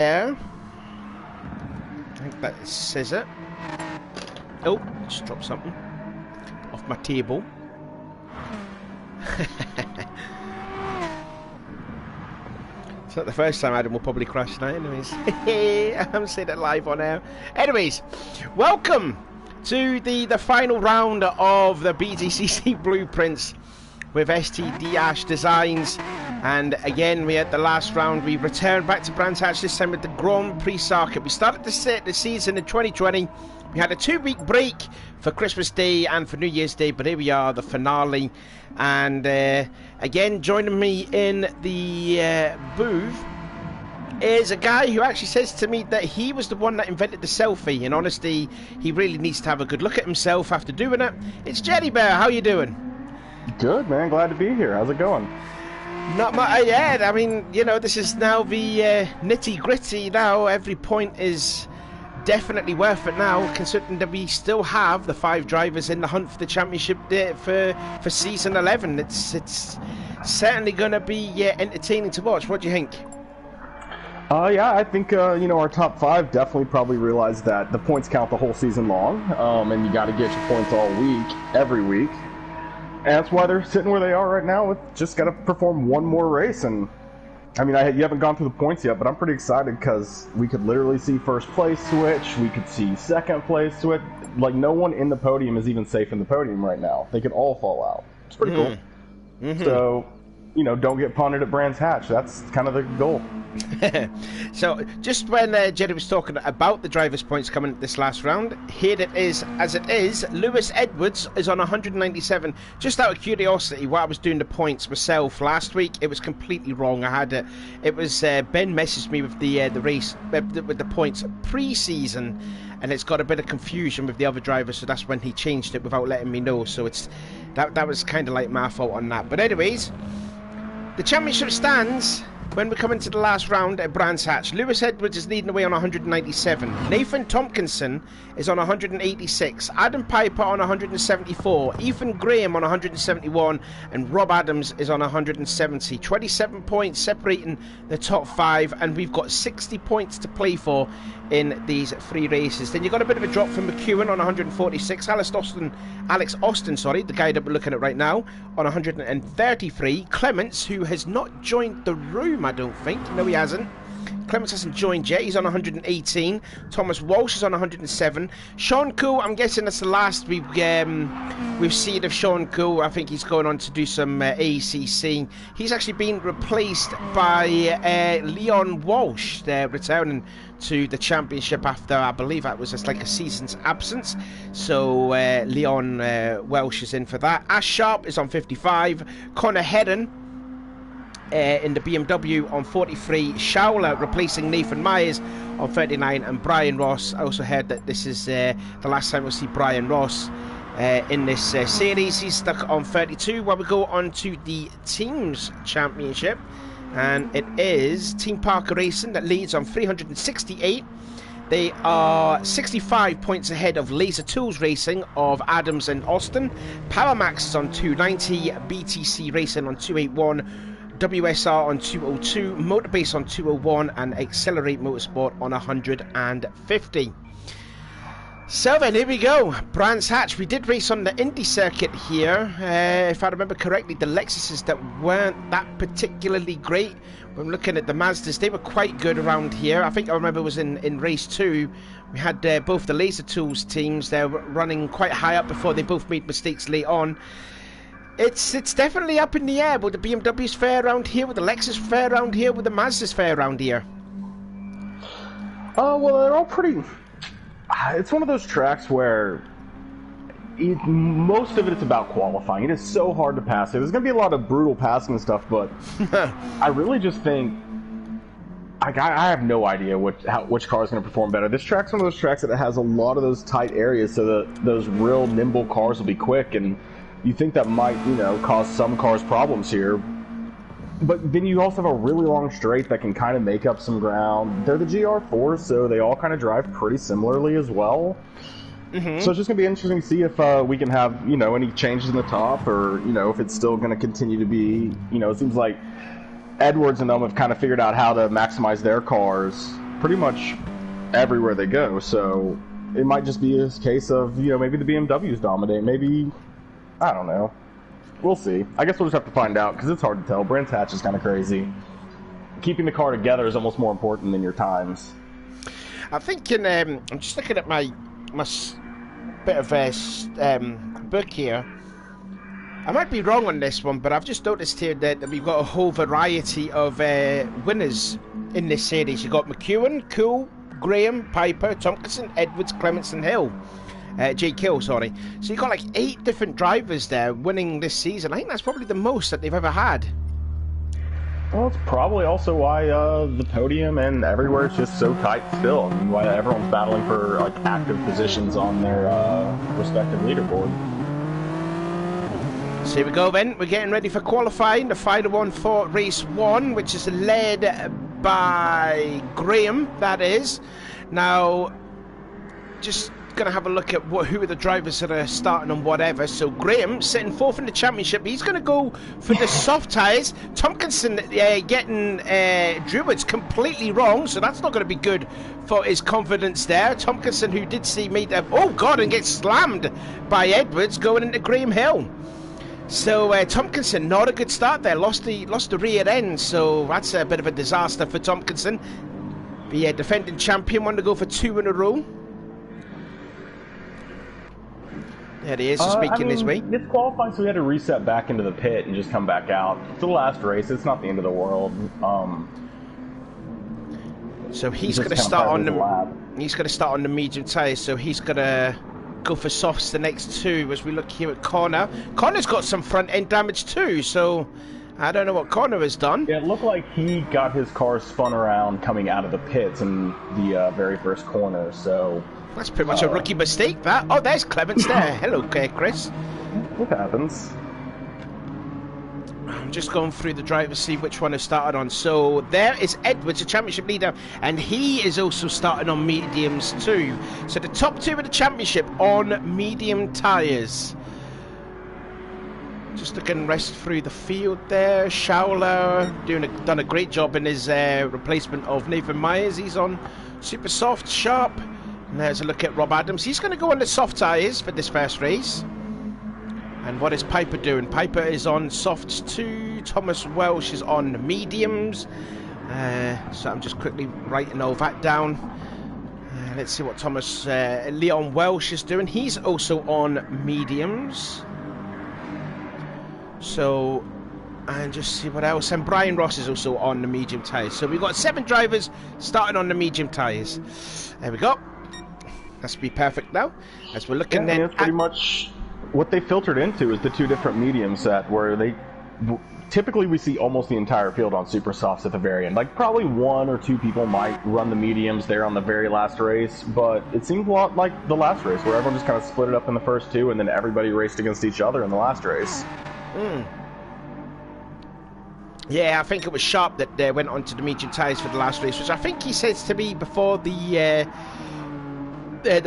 there. I think that says it. Oh, just dropped something off my table. It's not the first time Adam will probably crash tonight, anyways. I'm saying it live on air. Anyways, welcome to the final round of the BTCC Blueprints with STDash Designs. And again, we had the last round. We returned back to Brands Hatch, this time with the Grand Prix circuit. We started the season in 2020. We had a 2-week break for Christmas Day and for New Year's Day, but here we are, the finale. And again, joining me in the booth is a guy who actually says to me that he was the one that invented the selfie. In honesty, he really needs to have a good look at himself after doing it. It's Jerry Bear. How you doing? Good, man. Glad to be here. How's it going? Not much yet. I mean, you know, this is now the nitty-gritty now. Every point is definitely worth it now, considering that we still have the 5 drivers in the hunt for the championship for season 11. It's certainly going to be entertaining to watch. What do you think? Yeah, I think you know, our top 5 definitely probably realized that the points count the whole season long, and you got to get your points all week, every week. And that's why they're sitting where they are right now. With just got to perform one more race. And I mean, you haven't gone through the points yet, but I'm pretty excited because we could literally see first place switch. We could see second place switch. Like, no one in the podium is even safe in the podium right now. They could all fall out. It's pretty cool. Mm-hmm. So, you know, don't get punted at Brands Hatch. That's kind of the goal. So, just when Jerry was talking about the drivers' points coming this last round, here it is as it is. Lewis Edwards is on 197. Just out of curiosity, while I was doing the points myself last week, it was completely wrong. I had it was Ben messaged me with the race with the points pre-season, and it's got a bit of confusion with the other drivers, so that's when he changed it without letting me know. So it's that was kind of like my fault on that. But anyways, the championship stands when we come into the last round at Brands Hatch. Lewis Edwards is leading away on 197. Nathan Tompkinson is on 186. Adam Piper on 174. Ethan Graham on 171. And Rob Adams is on 170. 27 points separating the top 5. And we've got 60 points to play for in these 3 races. Then you've got a bit of a drop from McEwen on 146. Alex Austin, the guy that we're looking at right now, on 133. Clements, who has not joined the room, I don't think. No, he hasn't. Clements hasn't joined yet. He's on 118. Thomas Walsh is on 107. Sean Cool, I'm guessing that's the last we've seen of Sean Cool. I think he's going on to do some ACC. He's actually been replaced by Leon Walsh. They're returning to the championship after, I believe that was just like a season's absence. So Leon Welsh is in for that. Ash Sharp is on 55. Connor Hedden in the BMW on 43. Schauler replacing Nathan Myers on 39. And Brian Ross, I also heard that this is the last time we'll see Brian Ross in this series. He's stuck on 32. While we go on to the Teams Championship, and it is Team Parker Racing that leads on 368. They are 65 points ahead of Laser Tools Racing of Adams and Austin. Powermax is on 290. BTC Racing on 281. WSR on 202, Motorbase on 201, and Accelerate Motorsport on 150. So then, here we go. Brands Hatch. We did race on the Indy circuit here. If I remember correctly, the Lexuses that weren't that particularly great. When looking at the Mazdas, they were quite good around here. I think I remember it was in race 2. We had both the Laser Tools teams. They were running quite high up before they both made mistakes late on. It's definitely up in the air. Will the BMW's fair around here? Will the Lexus fair around here? Will the Mazda's fair around here? Well, they're all pretty... It's one of those tracks where most of it's about qualifying. It is so hard to pass. There's going to be a lot of brutal passing and stuff, but I really just think... I have no idea which car is going to perform better. This track's one of those tracks that has a lot of those tight areas, so that those real nimble cars will be quick, and you think that might, you know, cause some cars problems here. But then you also have a really long straight that can kind of make up some ground. They're the GR4s, so they all kind of drive pretty similarly as well. Mm-hmm. So it's just going to be interesting to see if we can have, you know, any changes in the top, or, you know, if it's still going to continue to be, you know, it seems like Edwards and them have kind of figured out how to maximize their cars pretty much everywhere they go. So it might just be a case of, you know, maybe the BMWs dominate. Maybe, I don't know. We'll see. I guess we'll just have to find out, because it's hard to tell. Brands Hatch is kind of crazy. Keeping the car together is almost more important than your times. I'm thinking, I'm just looking at my bit of book here. I might be wrong on this one, but I've just noticed here that we've got a whole variety of winners in this series. You've got McEwen, Cool, Graham, Piper, Tompkinson, Edwards, Clements and Hill. Jake Hill, sorry. So you've got like 8 different drivers there winning this season. I think that's probably the most that they've ever had. Well, it's probably also why the podium and everywhere is just so tight still, and why everyone's battling for like active positions on their respective leaderboard. So here we go then, we're getting ready for qualifying, the final one for race 1, which is led by Graham, that is. Now, just going to have a look at who are the drivers that are starting on whatever. So Graham sitting 4th in the championship. He's going to go for the soft tyres. Tompkinson getting Druids completely wrong, so that's not going to be good for his confidence there. Tompkinson, who did see made a and get slammed by Edwards going into Graham Hill. So Tompkinson, not a good start there. Lost the rear end, so that's a bit of a disaster for Tompkinson. The defending champion wanted to go for 2 in a row. There he is, just making his way. It's qualifying, so we had to reset back into the pit and just come back out. It's the last race. It's not the end of the world. So he's going to start on the medium tyres. So he's going to go for softs the next 2 as we look here at Connor. Connor's got some front end damage too, so I don't know what Connor has done. Yeah, it looked like he got his car spun around coming out of the pits in the very first corner, so... That's pretty much a rookie mistake, that. Oh, there's Clements there. Hello, Chris. It happens. I'm just going through the drivers, see which one has started on. So there is Edwards, the championship leader, and he is also starting on mediums too. So the top 2 of the championship on medium tyres. Just looking rest through the field there. Schauler done a great job in his replacement of Nathan Myers. He's on super soft, sharp. And there's a look at Rob Adams. He's going to go on the soft tyres for this first race. And what is Piper doing? Piper is on softs too. Thomas Welsh is on mediums. So I'm just quickly writing all that down. Let's see what Leon Welsh is doing. He's also on mediums. So, and just see what else. And Brian Ross is also on the medium tyres. So we've got 7 drivers starting on the medium tyres. There we go. That's to be perfect now. As we're looking then. That's pretty much what they filtered into is the 2 different medium set where they typically we see almost the entire field on super softs at the very end. Like probably 1 or 2 people might run the mediums there on the very last race, but it seemed a lot like the last race where everyone just kind of split it up in the first 2 and then everybody raced against each other in the last race. Yeah, I think it was Sharp that went on to the medium tyres for the last race, which I think he says to me before the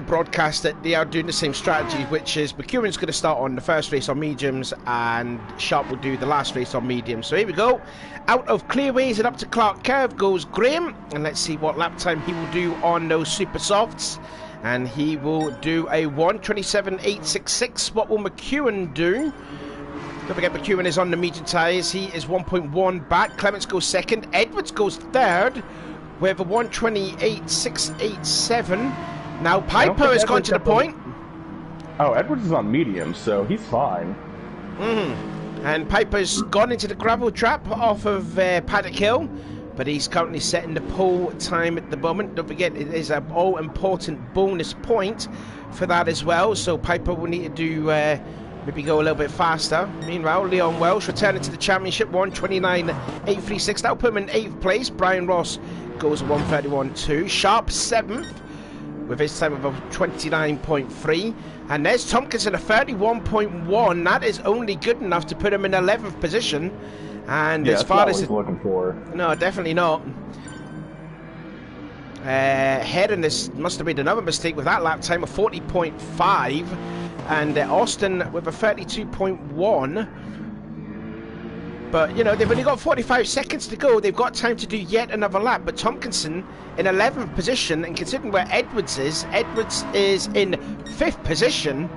broadcast that they are doing the same strategy, which is McEwen's going to start on the first race on mediums and Sharp will do the last race on mediums. So here we go. Out of clearways and up to Clark Curve goes Graham, and let's see what lap time he will do on those super softs. And he will do a 1:27.866. What will McEwen do? Don't forget McEwen is on the medium tyres. He is 1.1 back. Clements goes second. Edwards goes third with a 1:28.687. Now Piper has gone to the point. Oh, Edwards is on medium, so he's fine. And Piper's gone into the gravel trap off of Paddock Hill, but he's currently setting the pole time at the moment. Don't forget, it is an all-important bonus point for that as well, so Piper will need to do maybe go a little bit faster. Meanwhile, Leon Welsh returning to the championship, 1:29.836. That'll put him in 8th place. Brian Ross goes 1:31.2. Sharp 7th with his time of 29.3. And there's Tompkinson, a 31.1. That is only good enough to put him in 11th position. And yeah, as far as he's looking for. No, definitely not. Heron must have made another mistake with that lap time of 40.5. And Austin with a 32.1. But, you know, they've only got 45 seconds to go. They've got time to do yet another lap. But Tompkinson in 11th position, and considering where Edwards is in 5th position.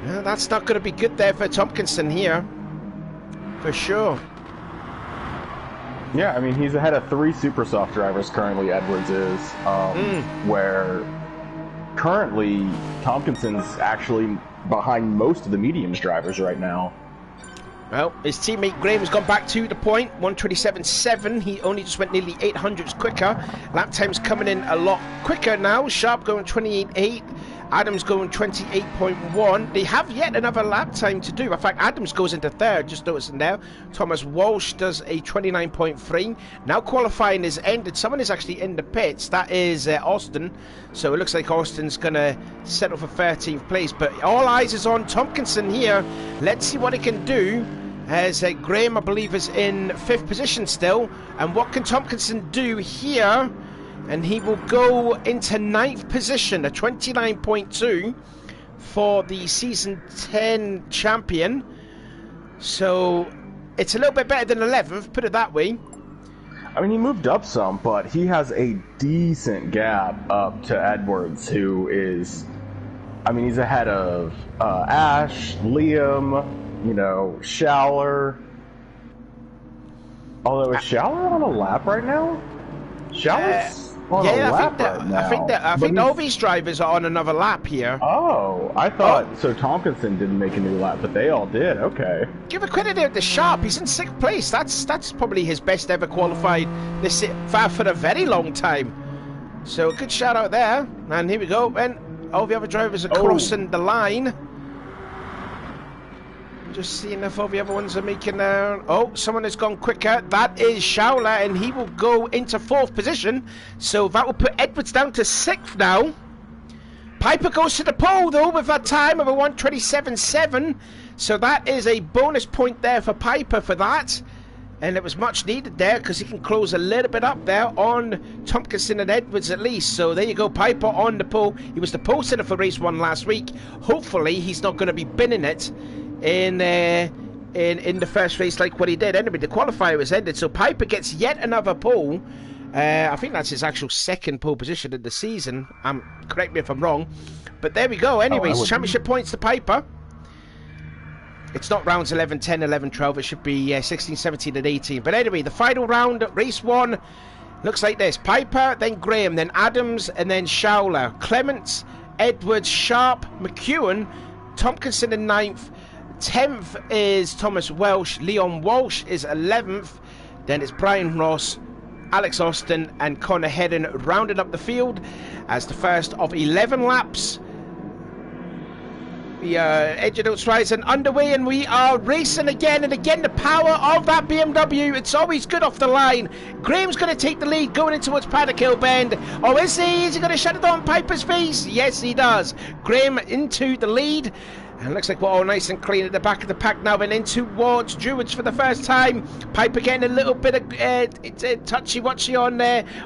Yeah, that's not going to be good there for Tompkinson here. For sure. Yeah, I mean, he's ahead of 3 super soft drivers currently, Edwards is. Where currently Tompkinson's actually behind most of the mediums drivers right now. Well, his teammate Graham's gone back to the point, 127.7. He only just went nearly 800s quicker. Lap time's coming in a lot quicker now. Sharp going 28.8. Adams going 28.1. They have yet another lap time to do. In fact, Adams goes into 3rd, just noticing there. Thomas Walsh does a 29.3. Now qualifying is ended. Someone is actually in the pits. That is Austin. So it looks like Austin's going to settle for 13th place. But all eyes is on Tompkinson here. Let's see what he can do. As Graham, I believe, is in 5th position still. And what can Tompkinson do here? And he will go into 9th position, a 29.2 for the Season 10 champion. So it's a little bit better than 11th, put it that way. I mean, he moved up some, but he has a decent gap up to Edwards, who is... I mean, he's ahead of Ash, Liam, you know, Schaller. Although, is Schaller on a lap right now? Schaller's on a lap right now. I think all these drivers are on another lap here. Oh, I thought so. Tompkinson didn't make a new lap, but they all did. Okay. Give a credit there to Sharp. He's in 6th place. That's probably his best ever qualified this for a very long time. So good shout out there. And here we go. And all the other drivers are crossing the line. Just seeing if all the other ones are making their... Oh, someone has gone quicker. That is Schaller, and he will go into 4th position. So that will put Edwards down to 6th now. Piper goes to the pole, though, with a time of a 127.7. So that is a bonus point there for Piper for that. And it was much needed there, because he can close a little bit up there on Tompkinson and Edwards at least. So there you go, Piper on the pole. He was the pole sitter for race 1 last week. Hopefully he's not going to be binning it in the first race like what he did. Anyway, the qualifier was ended, so Piper gets yet another pole. I think that's his actual 2nd pole position in the season. Correct me if I'm wrong, but there we go. Anyways, championship points to Piper. It's not rounds 11, 10, 11, 12. It should be 16, 17, and 18. But anyway, the final round, race 1, looks like this: Piper, then Graham, then Adams, and then Schaller. Clements, Edwards, Sharp, McEwen, Tompkinson in 9th. 10th is Thomas Welsh. Leon Walsh is 11th. Then it's Brian Ross, Alex Austin, and Connor Hedden rounding up the field as the first of 11 laps. The Edge of Notes Horizon underway, and we are racing again and again. The power of that BMW, it's always good off the line. Graham's going to take the lead going in towards Paddock Hill Bend. Oh, is he? Is he going to shut it on Piper's face? Yes, he does. Graham into the lead. And looks like we're all nice and clean at the back of the pack now, and in towards Druids for the first time. Piper getting a little bit of touchy-watchy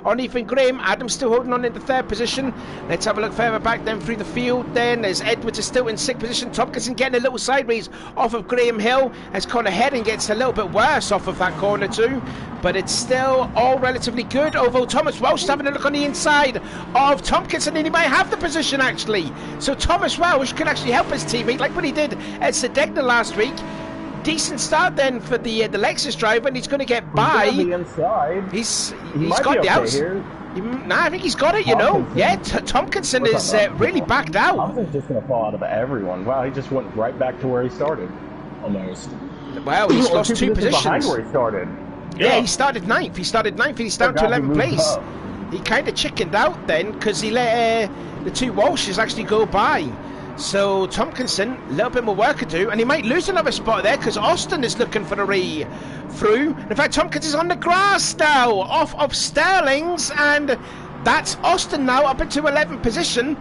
on Ethan Graham. Adams still holding on in the 3rd position. Let's have a look further back then through the field then, as Edwards is still in 6th position. Tompkinson getting a little sideways off of Graham Hill, as Connor Hedden gets a little bit worse off of that corner too. But it's still all relatively good, although Thomas Welsh is having a look on the inside of Tompkinson, and he might have the position actually. So Thomas Welsh can actually help his teammate, like what he did at Sedegna last week. Decent start then for the Lexus driver, and he's going to get by. He's on the inside. He's got the outside. Nah, I think he's got it, you know. Yeah, Tompkinson is really backed out. Tompkinson's just going to fall out of everyone. Wow, he just went right back to where he started, almost. Well, he's lost 2 positions. Behind where he started. Yeah, he started 9th. He started 9th, and he's down to 11th place. He kind of chickened out then, because he let the 2 Walshes actually go by. So Tompkinson, a little bit more work to do, and he might lose another spot there, because Austin is looking for the re-through. In fact, Tompkinson's on the grass now, off of Sterling's, and that's Austin now up into 11th position.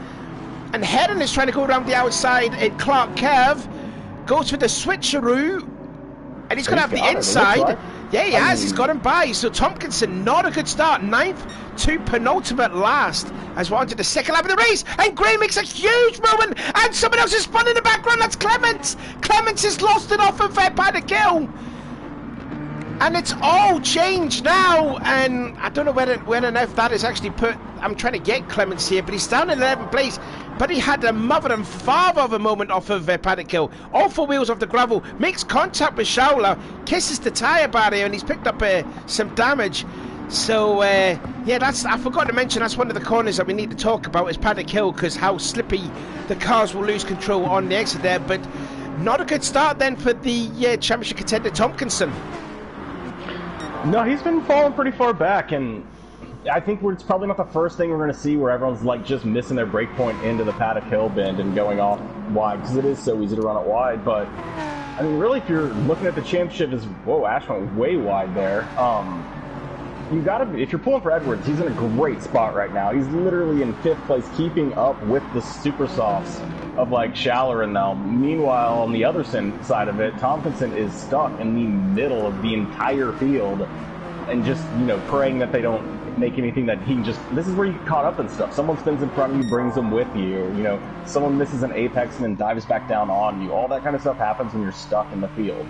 And Hedden is trying to go around the outside in Clark Curve, goes for the switcheroo, and he's going to have the inside. Yeah, he has. He's got him by. So Tompkinson, not a good start. 9th to penultimate last as we're on to the 2nd lap of the race. And Gray makes a huge moment. And someone else is spun in the background. That's Clements. Clements has lost it off of Paddock Hill. And it's all changed now, and I don't know when and if that is actually put. I'm trying to get Clements here, but he's down in 11th place. But he had a mother and father of a moment off of Paddock Hill. All four wheels off the gravel, makes contact with Schauler, kisses the tyre barrier, and he's picked up some damage. So, yeah, I forgot to mention, that's one of the corners that we need to talk about is Paddock Hill, because how slippy the cars will lose control on the exit there. But not a good start then for the championship contender Tompkinson. No, he's been falling pretty far back, and I think it's probably not the first thing we're going to see where everyone's like just missing their brake point into the Paddock Hill bend and going off wide, because it is so easy to run it wide. But I mean, really, if you're looking at the championship, whoa, Ash went way wide there. You gotta, if you're pulling for Edwards, he's in a great spot right now. He's literally in 5th place, keeping up with the super softs of like Schaller and them. Meanwhile, on the other side of it, Tompkinson is stuck in the middle of the entire field, and just, you know, praying that they don't make anything that he can just. This is where you get caught up in stuff. Someone spins in front of you, brings them with you. You know, someone misses an apex and then dives back down on you. All that kind of stuff happens when you're stuck in the field.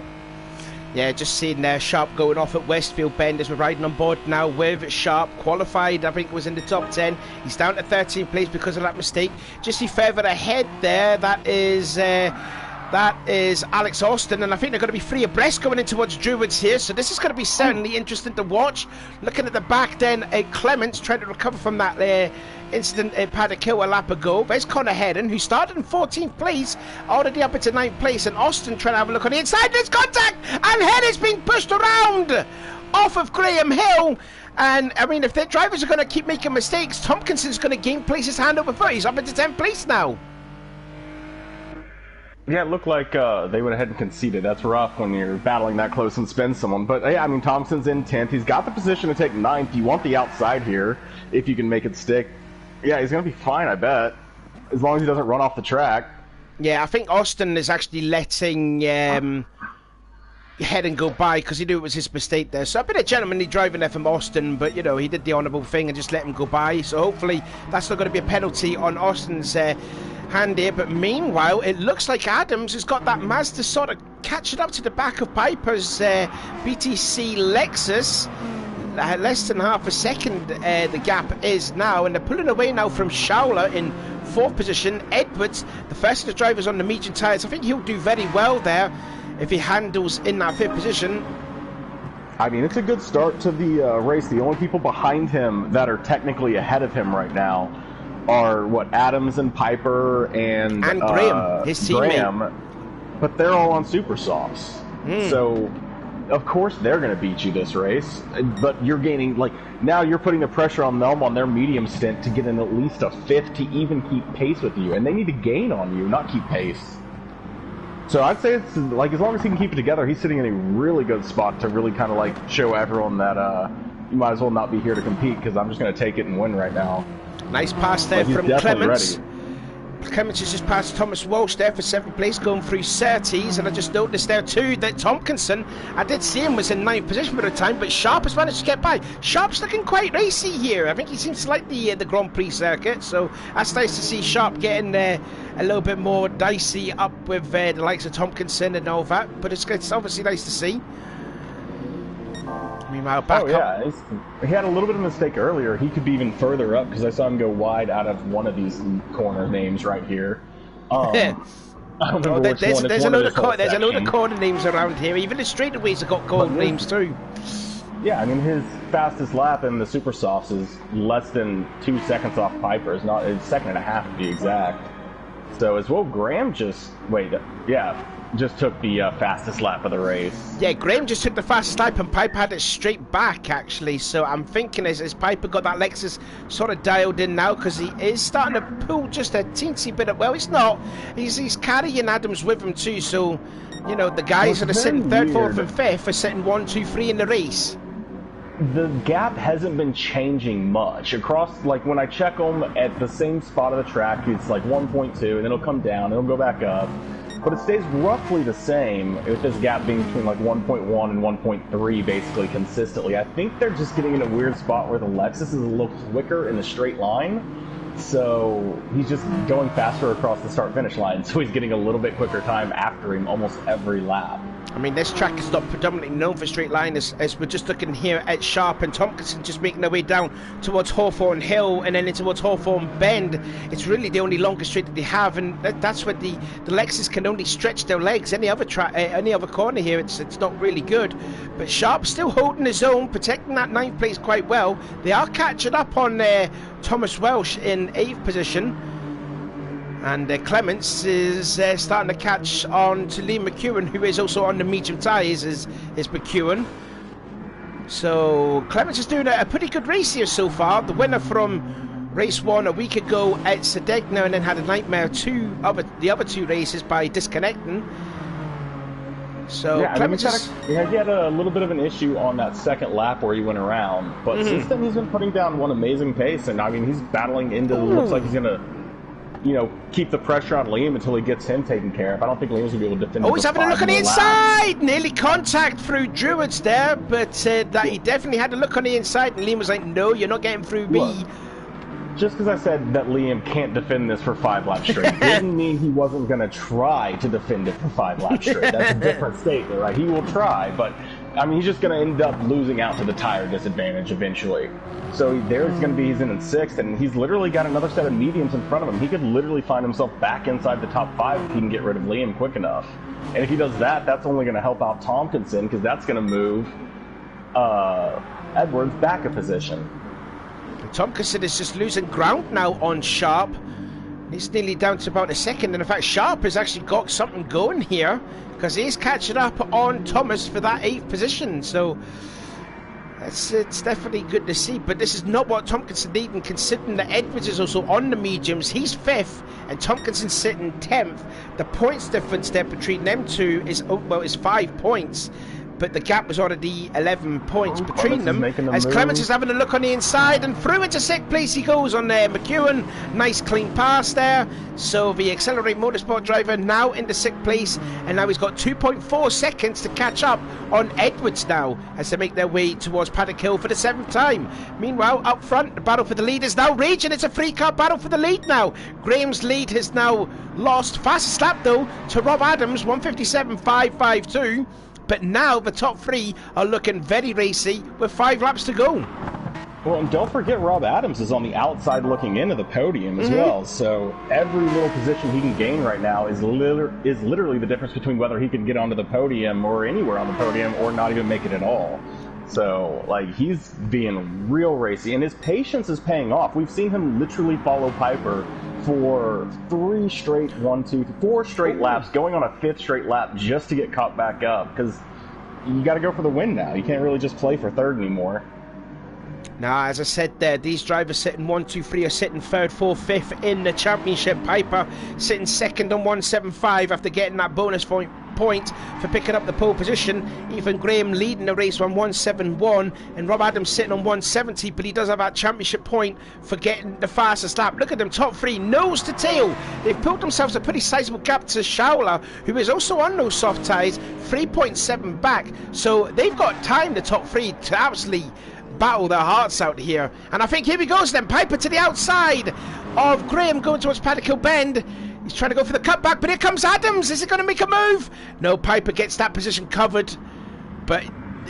Yeah, just seeing Sharp going off at Westfield Bend as we're riding on board now with Sharp. Qualified, I think, was in the top 10. He's down to 13th place because of that mistake. Just see further ahead there, that is Alex Austin, and I think they're going to be free abreast going in towards Druids here, so this is going to be certainly interesting to watch. Looking at the back then, Clements trying to recover from that incident at Paddock Hill a lap ago. There's Connor Hedden, who started in 14th place, already up into 9th place, and Austin trying to have a look on the inside. There's contact, and Hedden's being pushed around off of Graham Hill. And I mean, if their drivers are going to keep making mistakes, Tompkinson's going to gain places hand over foot. He's up into 10th place now. Yeah, it looked like they went ahead and conceded. That's rough when you're battling that close and spin someone. But yeah, I mean, Thompson's in 10th. He's got the position to take 9th. You want the outside here if you can make it stick. Yeah, he's going to be fine, I bet, as long as he doesn't run off the track. Yeah, I think Austin is actually letting Hedden go by because he knew it was his mistake there. So a bit of gentlemanly driving there from Austin, but, you know, he did the honourable thing and just let him go by. So hopefully that's not going to be a penalty on Austin's hand here. But meanwhile, it looks like Adams has got that Mazda sort of catching up to the back of Piper's BTC Lexus. Less than half a second the gap is now, and they're pulling away now from Schauler in 4th position. Edwards, the first of the drivers on the medium tyres, I think he'll do very well there if he handles in that 5th position. I mean, it's a good start to the race. The only people behind him that are technically ahead of him right now are, what, Adams and Piper and Graham, his teammate. Graham, but they're all on super softs. So of course they're going to beat you this race, but you're gaining, like, now you're putting the pressure on them on their medium stint to get in at least a 5th to even keep pace with you, and they need to gain on you, not keep pace. So I'd say it's, like, as long as he can keep it together, he's sitting in a really good spot to really kind of, like, show everyone that you might as well not be here to compete, because I'm just going to take it and win right now. Nice pass there from Clements. Clements has just passed Thomas Walsh there for 7th place, going through Surtees, and I just noticed there too that Tompkinson, I did see him, was in 9th position for the time, but Sharp has managed to get by. Sharp's looking quite racy here. I think he seems to like the Grand Prix circuit, so that's nice to see Sharp getting a little bit more dicey up with the likes of Tompkinson and all that, but it's obviously nice to see. Meanwhile, back up. He had a little bit of a mistake earlier. He could be even further up because I saw him go wide out of one of these corner names right here. I don't remember there's a load of corner names around here. Even the straightaways have got corner names too. Yeah, I mean, his fastest lap in the Super Softs is less than 2 seconds off Piper's. It's 1.5 seconds to be exact. So as well, Graham just took the fastest lap of the race. Yeah, Graham just took the fastest lap, and Piper had it straight back, actually. So I'm thinking, as Piper got that Lexus sort of dialed in now, because he is starting to pull just a teensy bit of, well, he's not. He's carrying Adams with him too, so, you know, the guys that are sitting 3rd, 4th, and 5th are sitting 1, 2, 3 in the race. The gap hasn't been changing much. Across, like, when I check them at the same spot of the track, it's like 1.2, and then it'll come down, and it'll go back up. But it stays roughly the same, with this gap being between like 1.1 and 1.3 basically consistently. I think they're just getting in a weird spot where the Lexus is a little quicker in the straight line, so he's just going faster across the start-finish line, so he's getting a little bit quicker time after him almost every lap. I mean, this track is not predominantly known for straight line, as we're just looking here at Sharp and Tompkinson just making their way down towards Hawthorne Hill and then into towards Hawthorne Bend. It's really the only longer straight that they have, and that's where the Lexus can only stretch their legs. Any other corner here, it's not really good. But Sharp still holding his own, protecting that 9th place quite well. They are catching up on Thomas Welsh in 8th position. And Clements is starting to catch on to Lee McEwen, who is also on the medium tyres, is McEwen. So Clements is doing a pretty good race here so far. The winner from race 1 a week ago at Sedegna, and then had a nightmare the other 2 races by disconnecting. So yeah, Clements he had a little bit of an issue on that second lap where he went around, but since then he's been putting down one amazing pace, and I mean he's battling into. Looks like he's gonna, keep the pressure on Liam until he gets him taken care of. I don't think Liam's gonna be able to defend. Oh, he's having a look on the inside! Nearly contact through Druids there, but that he definitely had a look on the inside, and Liam was like, no, you're not getting through me. Just because I said that Liam can't defend this for 5 laps straight didn't mean he wasn't going to try to defend it for 5 laps straight. That's a different statement, right? He will try, but I mean, he's just going to end up losing out to the tire disadvantage eventually. So he's going to be, he's in 6th, and he's literally got another set of mediums in front of him. He could literally find himself back inside the top 5 if he can get rid of Liam quick enough. And if he does that, that's only going to help out Tompkinson, because that's going to move Edwards back a position. Tompkinson is just losing ground now on Sharp. He's nearly down to about a second, and in fact Sharp has actually got something going here, because he's catching up on Thomas for that 8th position. So it's definitely good to see, but this is not what Tompkinson needing, considering that Edwards is also on the mediums. He's 5th and Tompkinson's sitting 10th. The points difference there between them two is 5 points, but the gap was already 11 points between them, as Clements is having a look on the inside, and through into 6th place he goes on there. McEwen, nice clean pass there. So the Accelerate Motorsport driver now into 6th place, and now he's got 2.4 seconds to catch up on Edwards now, as they make their way towards Paddock Hill for the 7th time. Meanwhile, up front, the battle for the lead is now raging. It's a 3-car battle for the lead now. Graham's lead has now lost. Fastest lap though to Rob Adams, 1:57.552. But now the top 3 are looking very racy with 5 laps to go. Well, and don't forget Rob Adams is on the outside looking into the podium as well. So every little position he can gain right now is literally the difference between whether he can get onto the podium or anywhere on the podium or not even make it at all. So, like, he's being real racy, and his patience is paying off. We've seen him literally follow Piper for 4 straight laps, going on a 5th straight lap just to get caught back up, because you got to go for the win now. You can't really just play for 3rd anymore. Now, as I said there, these drivers sitting 1, 2, 3 are sitting 3rd, 4th, 5th in the championship. Piper sitting 2nd on 175 after getting that bonus point for picking up the pole position. Ethan Graham leading the race on 171, and Rob Adams sitting on 170, but he does have that championship point for getting the fastest lap. Look at them, top 3 nose to tail. They've built themselves a pretty sizable gap to Schauler, who is also on those soft tyres, 3.7 back. So they've got time, the top 3, to absolutely battle their hearts out here. And I think here he goes then, Piper to the outside of Graham going towards Paddock Hill Bend. He's trying to go for the cutback, but here comes Adams. Is he going to make a move? No, Piper gets that position covered. But,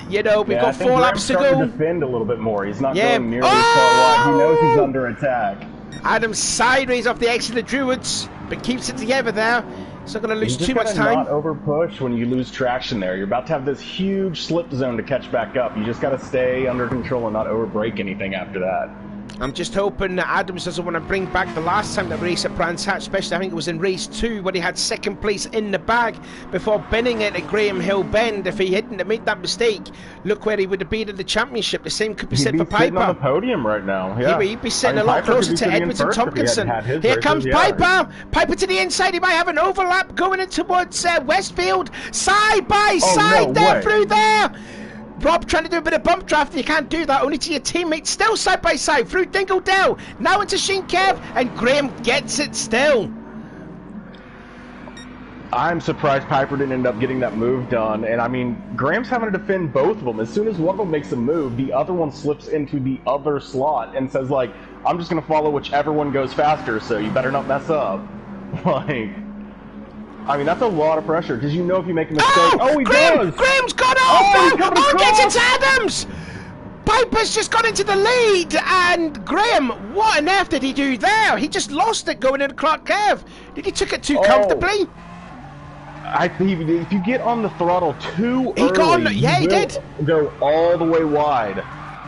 we've got 4 laps to go. To defend a little bit more. He's not going nearly as far wide. He knows he's under attack. Adams sideways off the exit of the Druids, but keeps it together there. He's not going to lose too much time. Not over push when you lose traction there. You're about to have this huge slip zone to catch back up. You just got to stay under control and not over brake anything after that. I'm just hoping that Adams doesn't want to bring back the last time that race at Brands Hatch, especially I think it was in race 2 when he had 2nd place in the bag before bending it at Graham Hill Bend. If he hadn't made that mistake, look where he would have been in the championship. The same could be said for Piper. He'd be sitting on the podium right now. Yeah. He'd be sitting a lot closer to Edwards and Tompkinson. Here comes Piper. Piper to the inside. He might have an overlap going in towards Westfield. Side by side through there. Rob trying to do a bit of bump draft, you can't do that, only to your teammates. Still side by side through Dingle-Dell, now into Shinkev, and Graham gets it still. I'm surprised Piper didn't end up getting that move done, and I mean, Graham's having to defend both of them. As soon as one of them makes a move, the other one slips into the other slot and says, like, I'm just going to follow whichever one goes faster, so you better not mess up. Like... I mean, that's a lot of pressure, because you know if you make a mistake... Oh, he does! Graham's got off! Oh, gets into Adams! Piper's just got into the lead, and Graham, what on earth did he do there? He just lost it going into Clark Curve. Did he took it too comfortably? I think if you get on the throttle too early, he did. Go all the way wide,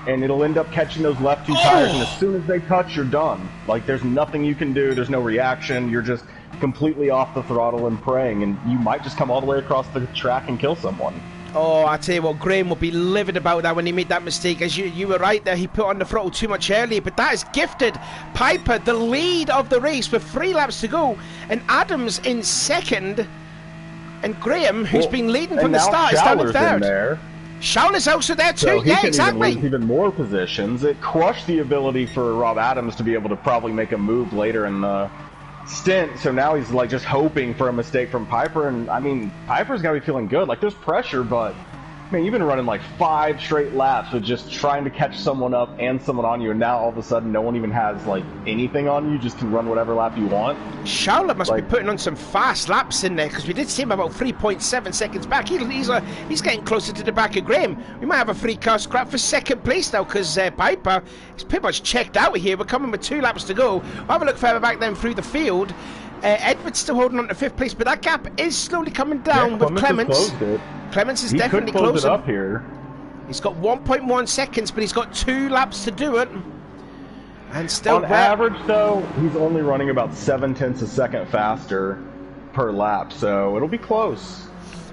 and it'll end up catching those left two tires, and as soon as they touch, you're done. Like, there's nothing you can do, there's no reaction, you're just completely off the throttle and praying, and you might just come all the way across the track and kill someone. Oh, I tell you what, Graham will be livid about that when he made that mistake. As you were right there, he put on the throttle too much earlier, but that has gifted Piper the lead of the race with 3 laps to go, and Adams in second, and Graham, who's been leading from the start, is down in third. Schauler's also there too, so yeah, exactly. Even lose even more positions. It crushed the ability for Rob Adams to be able to probably make a move later in the stint, so now he's like just hoping for a mistake from Piper, and I mean, Piper's gotta be feeling good. Like, there's pressure, but I mean, you've been running like 5 straight laps with just trying to catch someone up and someone on you, and now all of a sudden no one even has like anything on you, just can run whatever lap you want. Schauler must be putting on some fast laps in there, because we did see him about 3.7 seconds back. He's getting closer to the back of Graham. We might have a free car scrap for second place now, because Piper is pretty much checked out here. We're coming with 2 laps to go. We'll have a look further back then through the field. Edwards still holding on to 5th place, but that gap is slowly coming down with Clements. Clements is definitely closing. He could close it up here. He's got 1.1 seconds, but he's got 2 laps to do it. And still, on average, though, he's only running about 0.7 a second faster per lap, so it'll be close.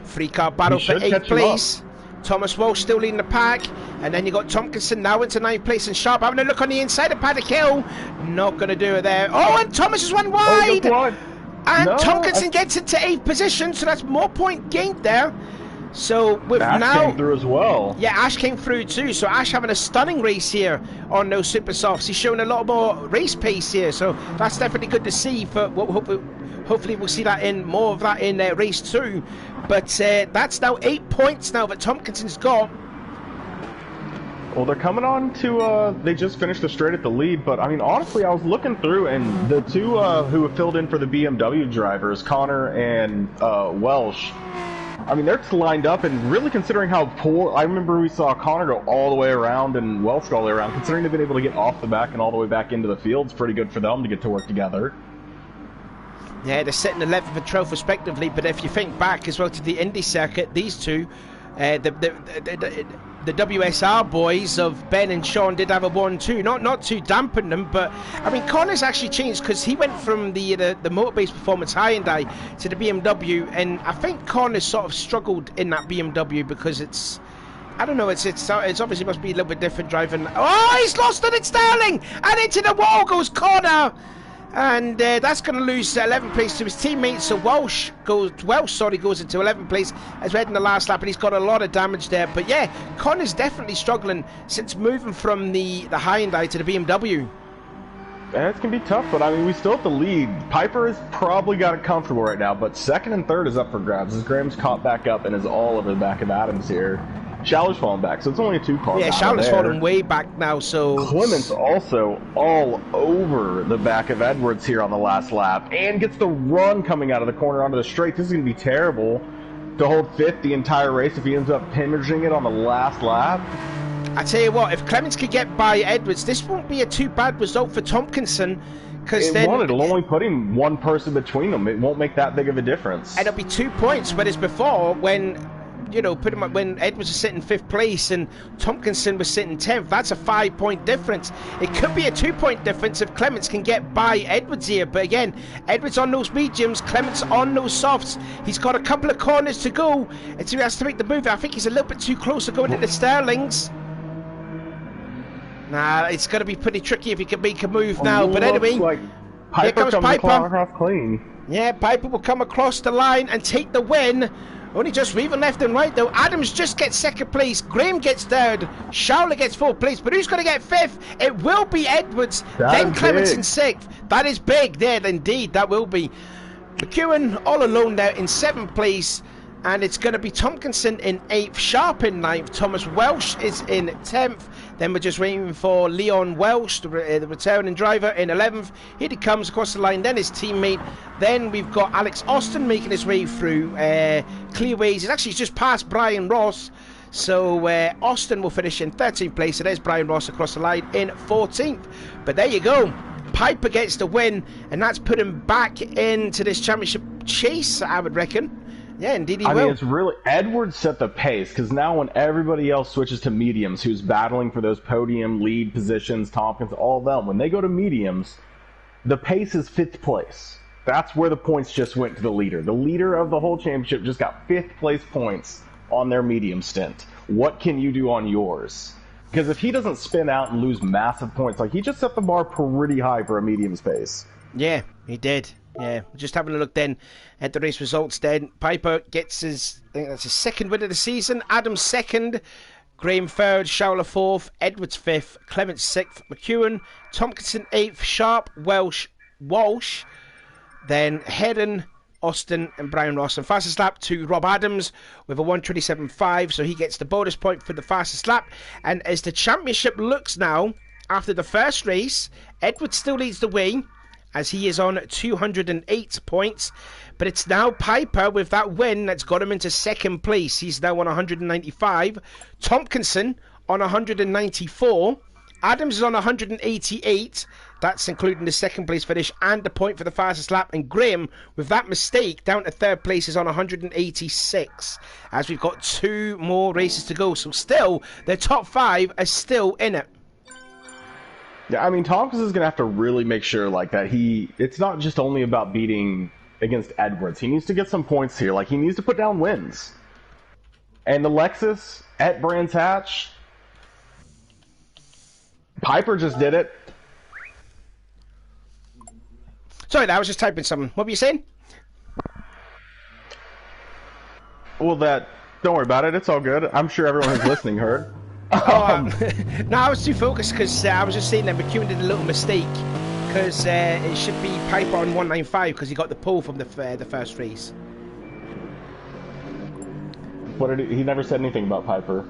Free car battle for 8th place. Thomas Walsh still leading the pack, and then you got Tompkinson now into 9th place, and Sharp having a look on the inside of Paddock Hill. Not going to do it there. Oh, and Thomas has run wide! And no, Tompkinson gets into 8th position, so that's more point gained there. So with Ash now came through as well. Yeah, Ash came through too. So Ash having a stunning race here on those super softs. He's showing a lot more race pace here. So that's definitely good to see. For hopefully we'll see that in more of that in race 2. But that's now 8 points now that Tompkinson's got. Well, they're coming on to, they just finished the straight at the lead, but I mean, honestly, I was looking through, and the 2 who have filled in for the BMW drivers, Connor and Welsh, I mean, they're lined up, and really considering how poor, I remember we saw Connor go all the way around and Welsh go all the way around, considering they've been able to get off the back and all the way back into the field, it's pretty good for them to get to work together. Yeah, they're sitting 11th and 12th respectively, but if you think back as well to the Indy circuit, these 2, the WSR boys of Ben and Sean did have a 1-2, not to dampen them, but I mean, Connor's actually changed because he went from the motor-based performance Hyundai to the BMW, and I think Connor's sort of struggled in that BMW because it's, I don't know, it's obviously must be a little bit different driving. Oh, he's lost it at Sterling, and into the wall goes Connor. And that's going to lose 11th place to his teammates. So Welsh goes into 11th place as read in the last lap, and he's got a lot of damage there. But yeah, Connor's definitely struggling since moving from the Hyundai to the BMW. Yeah, it's going to be tough, but I mean, we still have the lead. Piper has probably got it comfortable right now, but 2nd and 3rd is up for grabs as Graham's caught back up and is all over the back of Adams here. Schauler's falling back, so it's only a 2-car. Yeah, Schauler's falling way back now, so... Clements also all over the back of Edwards here on the last lap, and gets the run coming out of the corner onto the straight. This is going to be terrible to hold 5th the entire race if he ends up hemorrhaging it on the last lap. I tell you what, if Clements could get by Edwards, this won't be a too bad result for Tompkinson. It'll only put him 1 person between them. It won't make that big of a difference. And it'll be 2 points, whereas before, when... You know, pretty much when Edwards was sitting 5th place and Tompkinson was sitting 10th, that's a 5-point difference. It could be a 2-point difference if Clements can get by Edwards here. But again, Edwards on those mediums, Clements on those softs. He's got a couple of corners to go, and so he has to make the move. I think he's a little bit too close to going into Sterling's. Nah, it's going to be pretty tricky if he can make a move now. But anyway, like here comes Piper. Clean. Yeah, Piper will come across the line and take the win. Only just weaving left and right though. Adams just gets 2nd place. Graham gets 3rd. Schauler gets 4th place. But who's going to get 5th? It will be Edwards. Then Clements in 6th. That is big there, indeed. That will be. McEwen all alone there in 7th place. And it's going to be Tompkinson in 8th. Sharp in 9th. Thomas Welsh is in 10th. Then we're just waiting for Leon Welsh, the returning driver, in 11th. Here he comes across the line, then his teammate. Then we've got Alex Austin making his way through clearways. He's actually just past Brian Ross. So Austin will finish in 13th place. So there's Brian Ross across the line in 14th. But there you go. Piper gets the win, and that's put him back into this championship chase, I would reckon. Yeah, indeed he will. I mean, it's really... Edwards set the pace, because now when everybody else switches to mediums, who's battling for those podium lead positions, Tompkins, all of them, when they go to mediums, the pace is 5th place. That's where the points just went to the leader. The leader of the whole championship just got 5th place points on their medium stint. What can you do on yours? Because if he doesn't spin out and lose massive points, like, he just set the bar pretty high for a medium space. Yeah, he did. Yeah, just having a look then at the race results then. Piper gets his, I think that's his 2nd win of the season. Adams 2nd. Graham 3rd. Schauler 4th. Edwards 5th. Clements 6th. McEwen. Tompkinson 8th. Sharp. Walsh. Then Hedden, Austin and Brian Ross. And fastest lap to Rob Adams with a 1:27.5, so he gets the bonus point for the fastest lap. And as the championship looks now, after the first race, Edwards still leads the way as he is on 208 points. But it's now Piper with that win that's got him into 2nd place. He's now on 195. Tompkinson on 194. Adams is on 188. That's including the 2nd place finish and the point for the fastest lap. And Graham, with that mistake, down to 3rd place, is on 186. As we've got 2 more races to go. So still, the top 5 are still in it. Yeah, I mean, Tompkins is going to have to really make sure, like, that it's not just only about beating against Edwards. He needs to get some points here. Like, he needs to put down wins. And the Lexus at Brands Hatch, Piper just did it. Sorry, I was just typing something. What were you saying? Well, don't worry about it. It's all good. I'm sure everyone who's listening heard. No, I was too focused because I was just saying that McEwen did a little mistake because it should be Piper on 195 because he got the pull from the first race. He never said anything about Piper.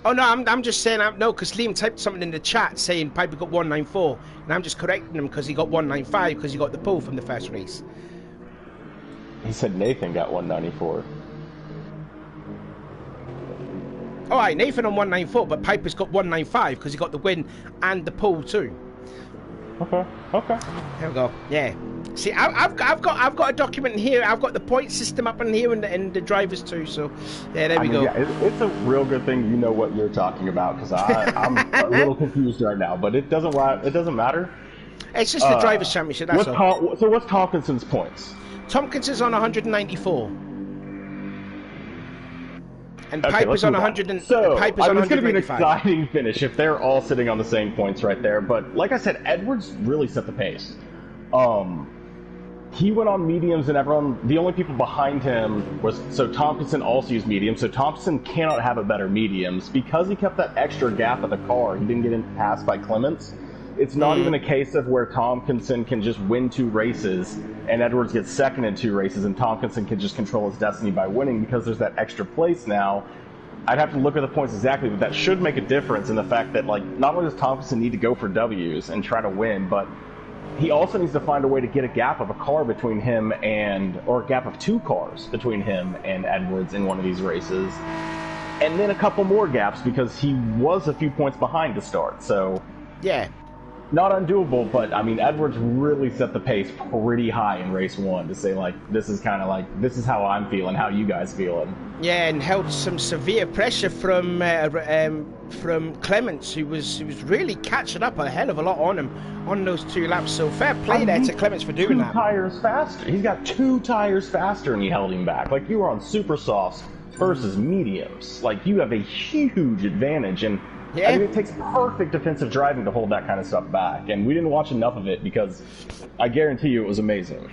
Oh no, I'm just saying no, because Liam typed something in the chat saying Piper got 194, and I'm just correcting him because he got 195 because he got the pull from the first race. He said Nathan got 194. All right, Nathan on 194, but Piper's got 195 because he got the win and the pull too. Okay. There we go. Yeah. See, I've got a document in here. I've got the point system up in here and the drivers too. So, yeah, there we go. Yeah, it's a real good thing you know what you're talking about because I'm a little confused right now. But it doesn't matter. It's just the drivers' championship. That's all. So what's Tompkinson's points? Tompkinson's on 194. And Okay, Piper's on 100 and so, Piper's on 195. It's going to be an exciting finish if they're all sitting on the same points right there. But like I said, Edwards really set the pace. He went on mediums and the only people behind him so Tompkinson also used mediums. So Thompson cannot have a better mediums because he kept that extra gap of the car. He didn't get passed by Clements. It's not even a case of where Tompkinson can just win 2 races and Edwards gets 2nd in 2 races and Tompkinson can just control his destiny by winning because there's that extra place now. I'd have to look at the points exactly, but that should make a difference in the fact that, like, not only does Tompkinson need to go for W's and try to win, but he also needs to find a way to get a gap of a car between him or a gap of 2 cars between him and Edwards in one of these races. And then a couple more gaps because he was a few points behind to start, so... Yeah. Not undoable, but, I mean, Edwards really set the pace pretty high in race 1 to say, like, this is kind of like, this is how I'm feeling, how you guys feeling. Yeah, and held some severe pressure from Clements, who was really catching up a hell of a lot on him on those 2 laps. So fair play there to Clements for doing that. 2 tires faster. He's got 2 tires faster, and he held him back. Like, you were on super softs versus mediums. Like, you have a huge advantage, and yeah. I mean, it takes perfect defensive driving to hold that kind of stuff back, and we didn't watch enough of it because I guarantee you it was amazing.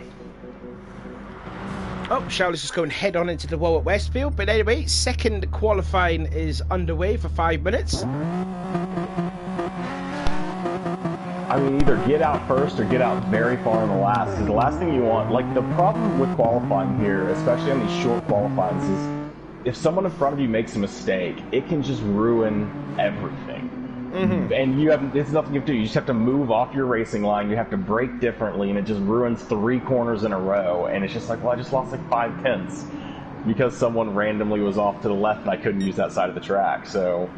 Oh, Charlotte's just going head on into the wall at Westfield, but anyway, 2nd qualifying is underway for 5 minutes. I mean, either get out first or get out very far in the last, because the last thing you want, like, the problem with qualifying here, especially on these short qualifyings, is if someone in front of you makes a mistake, it can just ruin everything. and there's nothing you have to do. You just have to move off your racing line. You have to brake differently, and it just ruins 3 corners in a row. And it's just like, well, I just lost like 5/10 because someone randomly was off to the left and I couldn't use that side of the track. So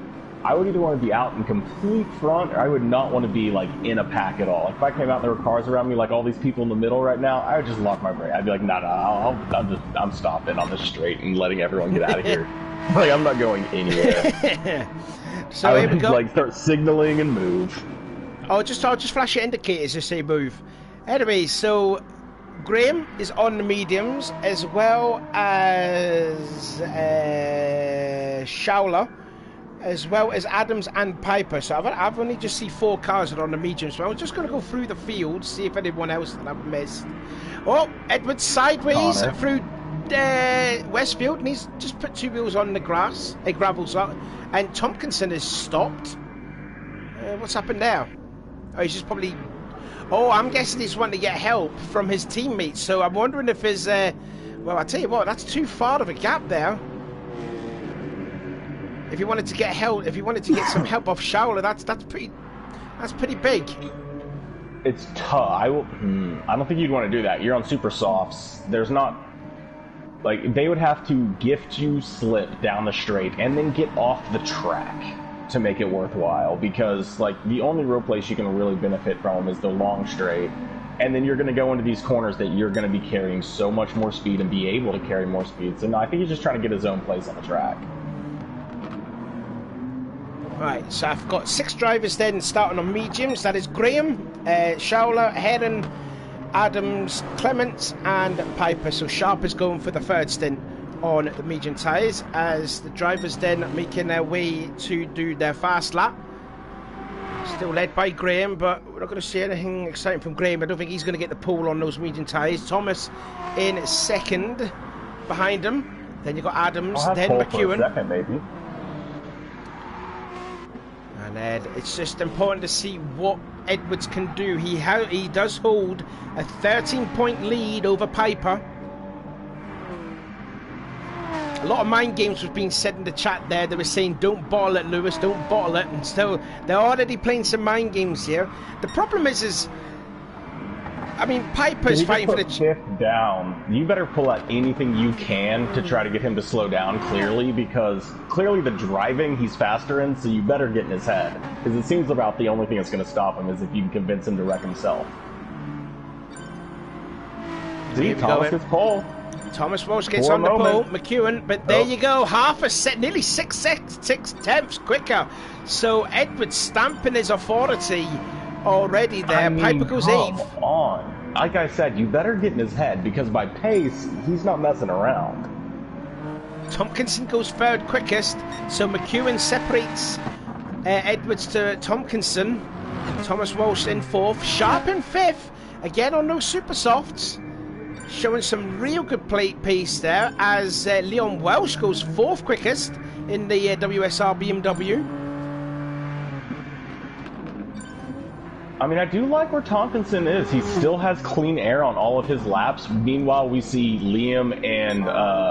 I would either want to be out in complete front, or I would not want to be like in a pack at all. Like, if I came out and there were cars around me, like all these people in the middle right now, I would just lock my brake. I'd be like, I'm stopping on this straight and letting everyone get out of here. Like, I'm not going anywhere. So I here we would go. like start signaling and move. I'll just flash your indicators to say move. Anyway, so Graham is on the mediums, as well as Showler, as well as Adams and Piper. So I've only just seen 4 cars that are on the mediums. So I'm just going to go through the field, see if anyone else that I've missed. Oh, Edwards sideways through Westfield, and he's just put 2 wheels on the grass, gravels up, and Tompkinson is stopped. What's happened now? Oh, he's just probably... Oh, I'm guessing he's wanting to get help from his teammates, so I'm wondering if his... Well, I tell you what, that's too far of a gap there. If you wanted to get help, if you wanted to get some help off Showler, that's pretty big. It's tough. I don't think you'd want to do that. You're on super softs. There's not... Like, they would have to gift you slip down the straight and then get off the track to make it worthwhile, because, like, the only real place you can really benefit from is the long straight, and then you're going to go into these corners that you're going to be carrying so much more speed and be able to carry more speed. So, no, I think he's just trying to get his own place on the track. Right, so I've got 6 drivers then starting on mediums. That is Graham, Showler, Heron, Adams, Clements, and Piper. So Sharp is going for the 3rd stint on the medium tyres, as the drivers then making their way to do their fast lap. Still led by Graham, but we're not going to see anything exciting from Graham. I don't think he's going to get the pole on those medium tyres. Thomas in 2nd behind him. Then you've got Adams, then McEwen. Second, maybe. And it's just important to see what Edwards can do. He does hold a 13-point lead over Piper. A lot of mind games was being said in the chat there. They were saying, don't bottle it, Lewis, don't bottle it. And still, they're already playing some mind games here. The problem is I mean, Piper's fighting for the... 5th down. You better pull out anything you can to try to get him to slow down, clearly, because clearly the driving he's faster in, so you better get in his head. Because it seems about the only thing that's going to stop him is if you can convince him to wreck himself. See, Thomas gets pole. Thomas Walsh gets on the pole, McEwen, but there you go, half a set, nearly 6 tenths quicker. So Edwards stamping his authority already there. I mean, Piper goes 8th. Come on. Like I said, you better get in his head, because by pace, he's not messing around. Tompkinson goes 3rd quickest, so McEwen separates Edwards to Tompkinson. Thomas Walsh in 4th, Sharp in 5th, again on those super softs. Showing some real good pace there, as Leon Welsh goes 4th quickest in the WSR BMW. I mean, I do like where Tompkinson is. He still has clean air on all of his laps. Meanwhile, we see Liam and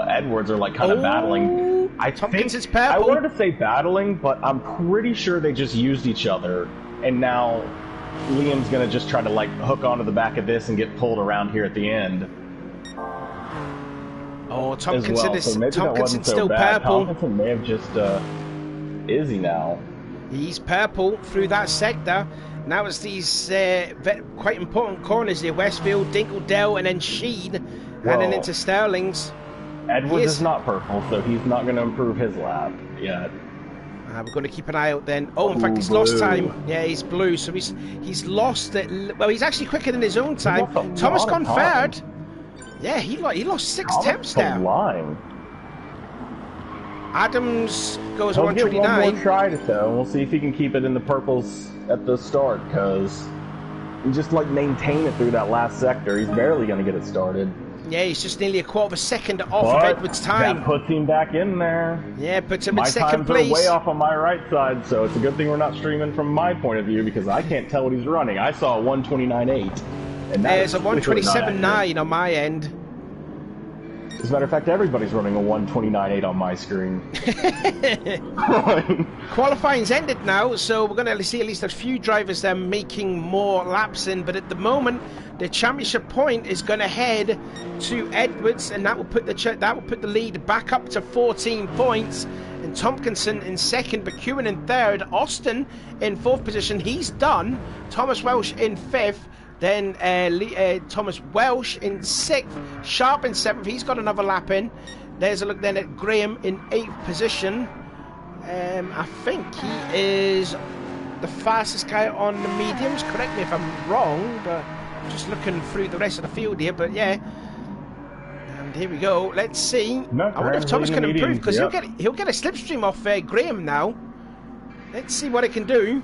Edwards are like kind of battling. Tompkinson's purple. I wanted to say battling, but I'm pretty sure they just used each other. And now Liam's going to just try to like hook onto the back of this and get pulled around here at the end. Oh, Tompkinson well. is so Tompkinson's still bad. purple. Tompkinson may have just is he now? He's purple through that sector. Now it's these quite important corners here: Westfield, Dinkeldale, and then Sheen, and then into Sterling's. Edwards is not purple, so he's not going to improve his lap yet. We're going to keep an eye out then. Oh, in fact, he's lost time. Yeah, he's blue, so he's lost it. Well, he's actually quicker than his own time. Thomas gone 3rd. Yeah, he lost 6 tenths there. Adams goes 129. He'll get one more try to though, and we'll see if he can keep it in the purples at the start, because he just like maintain it through that last sector. He's barely going to get it started. Yeah, he's just nearly a quarter of a second off of Edwards' time. That puts him back in there. Yeah, puts him in 2nd place. My times are way off on my right side, so it's a good thing we're not streaming from my point of view, because I can't tell what he's running. I saw a 129.8. And there's a 127.9 on my end. As a matter of fact, everybody's running a 1:29.8 on my screen. Qualifying's ended now, so we're going to see at least a few drivers there making more laps in, but at the moment the championship point is going to head to Edwards, and that will put the lead back up to 14 points. And Tompkinson in second, McEwen in third, Austin in fourth position. He's done. Thomas Welsh in fifth. Then Thomas Welsh in sixth, Sharp in seventh. He's got another lap in. There's a look then at Graham in eighth position. I think he is the fastest guy on the mediums. Correct me if I'm wrong, but just looking through the rest of the field here. But yeah, and here we go. Let's see. No, I wonder if Thomas can improve, because he'll get a slipstream off Graham now. Let's see what he can do.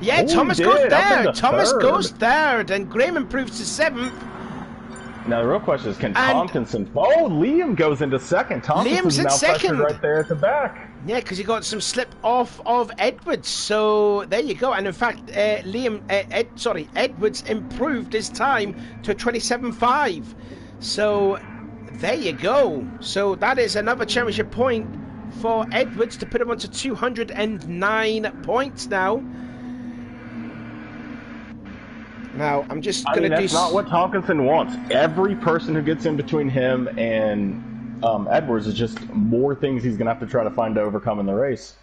Yeah, Thomas goes third. Thomas goes third, and Graham improves to seventh. Now the real question is, can Tompkinson? Oh, Liam goes into second. Tompkinson's now pressured right there at the back. Yeah, because he got some slip off of Edwards. So there you go. And in fact, Edwards improved his time to 27.5. So there you go. So that is another championship point for Edwards to put him onto 209 points now. Now, I'm just going to do... That's not what Tompkinson wants. Every person who gets in between him and Edwards is just more things he's going to have to try to find to overcome in the race.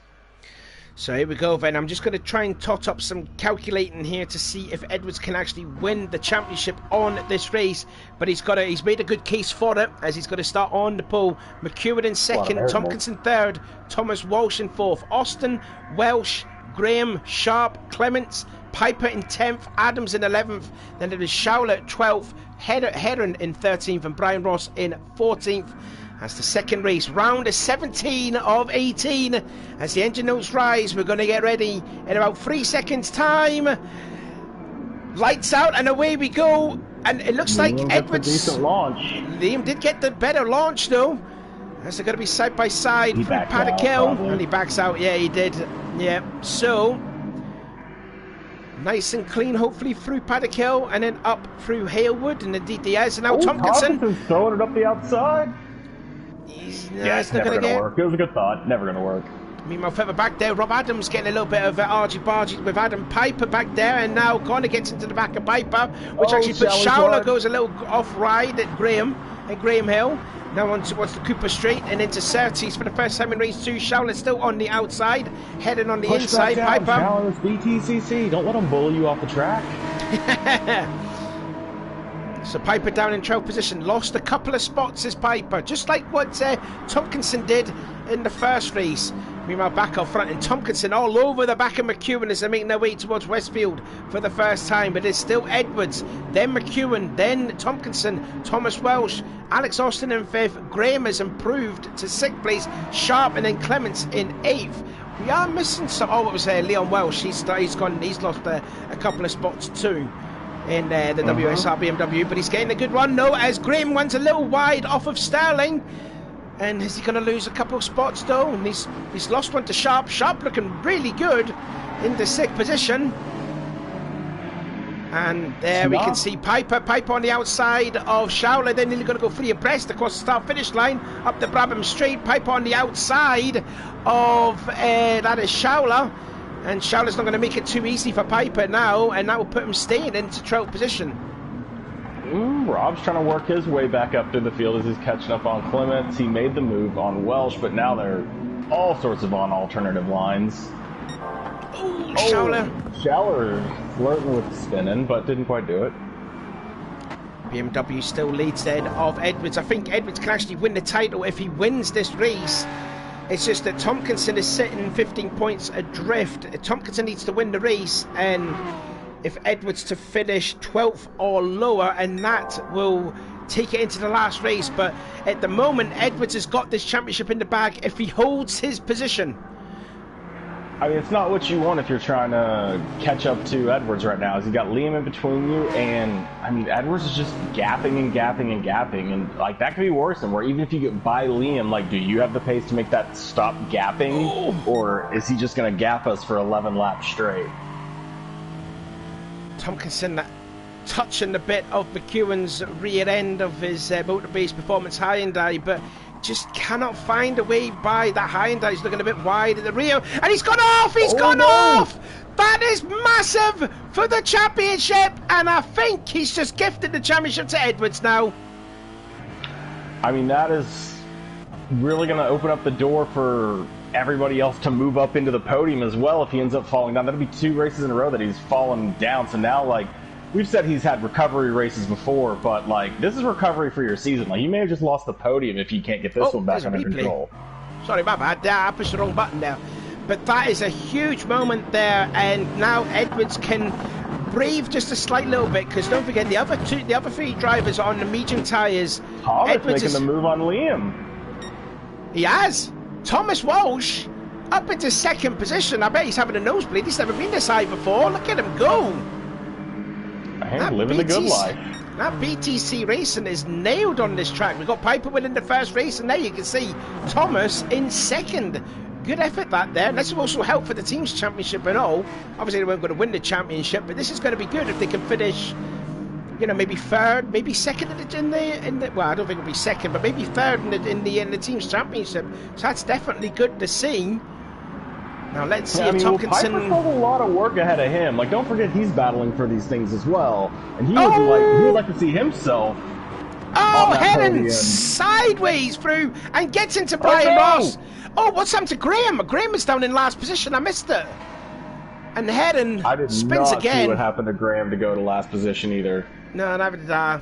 So here we go then. I'm just going to try and tot up some calculating here to see if Edwards can actually win the championship on this race. But he's made a good case for it, as he's got to start on the pole. McEwen in second, Tompkinson third, Thomas Walsh in fourth, Austin, Welsh, Graham, Sharp, Clements, Piper in 10th, Adams in 11th, then it is Schauler 12th, Heron in 13th, and Brian Ross in 14th. That's the second race. Round 17 of 18. As the engine notes rise, we're going to get ready in about 3 seconds' time. Lights out, and away we go. And it looks like Edwards... decent launch. Liam did get the better launch, though. As they're going to be side by side through Paddock Hill. And he backs out. Yeah, he did. Yeah, so... nice and clean, hopefully, through Paddock Hill and then up through Halewood, and indeed he has. And now Tompkinson. Tompkinson's throwing it up the outside. It's never going to work. It was a good thought. Never going to work. Meanwhile, further back there, Rob Adams getting a little bit of argy-bargy with Adam Piper back there, and now Connor gets into the back of Piper, which actually puts Schauler goes a little off-ride at Graham Hill. Now on towards the Cooper Straight and into Surtees for the first time in race 2. Schauler still on the outside, heading on the inside. Piper. Schauler's BTCC. Don't let him bully you off the track. So Piper down in 12th position. Lost a couple of spots as Piper, just like what Tompkinson did in the first race. Meanwhile, back up front, and Tompkinson all over the back of McEwen as they're making their way towards Westfield for the first time. But it's still Edwards, then McEwen, then Tompkinson, Thomas Welsh, Alex Austin in 5th. Graham has improved to 6th place, Sharp, and then Clements in 8th. We are missing some... oh, it was Leon Welsh. He's lost a couple of spots too in the WSR BMW, but he's getting a good run now as Graham runs a little wide off of Sterling. And is he going to lose a couple of spots though? And he's lost one to Sharp. Sharp looking really good in the 6th position. And there we can see Piper on the outside of Schauler. Then he's going to go free abreast across the start-finish line up the Brabham Straight. Piper on the outside of that is Schauler. And Schauler's not going to make it too easy for Piper now, and that will put him staying into 12th position. Rob's trying to work his way back up through the field as he's catching up on Clements. He made the move on Welsh, but now they're all sorts of on alternative lines. Schauler flirting with spinning, but didn't quite do it. BMW still leads then of Edwards. I think Edwards can actually win the title if he wins this race. It's just that Tompkinson is sitting 15 points adrift. Tompkinson needs to win the race, and if Edwards to finish 12th or lower, and that will take it into the last race. But at the moment, Edwards has got this championship in the bag if he holds his position. I mean, it's not what you want if you're trying to catch up to Edwards right now. As you got Liam in between you, and I mean, Edwards is just gapping and gapping and gapping, and like that could be worse. And where even if you get by Liam, like, do you have the pace to make that stop gapping, or is he just going to gap us for 11 laps straight? Tompkinson touching a bit of McEwen's rear end of his motor-based performance Hyundai, but just cannot find a way by that Hyundai. He's looking a bit wide at the rear, and he's gone off! He's gone off! That is massive for the championship, and I think he's just gifted the championship to Edwards now. I mean, that is really going to open up the door for everybody else to move up into the podium as well if he ends up falling down. That'll be 2 races in a row that he's fallen down. So now, like, we've said he's had recovery races before, but, like, this is recovery for your season. Like, you may have just lost the podium if you can't get this one back under control. Sorry, my bad. I pushed the wrong button there. But that is a huge moment there, and now Edwards can breathe just a slight little bit, because don't forget, the other 3 drivers are on the medium tyres. Thomas making the move on Liam. He has. Thomas Walsh up into 2nd position. I bet he's having a nosebleed. He's never been this high before. Look at him go. Hey, living the good life. That BTC racing is nailed on this track. We've got Piper winning the first race, and there you can see Thomas in 2nd. Good effort that there. And this will also help for the team's championship and all. Obviously, they weren't going to win the championship, but this is going to be good if they can finish, you know, maybe 3rd, maybe 2nd in the well, I don't think it'll be 2nd, but maybe 3rd in the team's championship. So that's definitely good to see. Now let's see if Tompkinson. Piper's got a lot of work ahead of him. Like, don't forget he's battling for these things as well, and he would like to see himself. Oh, heading sideways through and gets into Brian Ross. Oh, what's happened to Graham? Graham is down in last position. I missed it. And Heron spins again. See what happened to Graham to go to last position either. No, neither did I,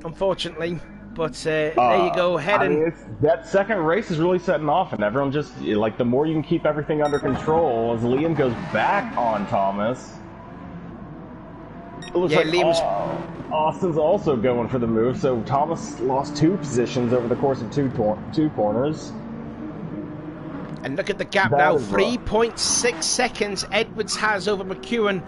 unfortunately. But there you go, Heron. I mean, that 2nd race is really setting off, and everyone just, like, the more you can keep everything under control, as Liam goes back on Thomas. It looks like Austin's also going for the move, so Thomas lost 2 positions over the course of two corners. And look at the gap now, 3.6 seconds Edwards has over McEwen.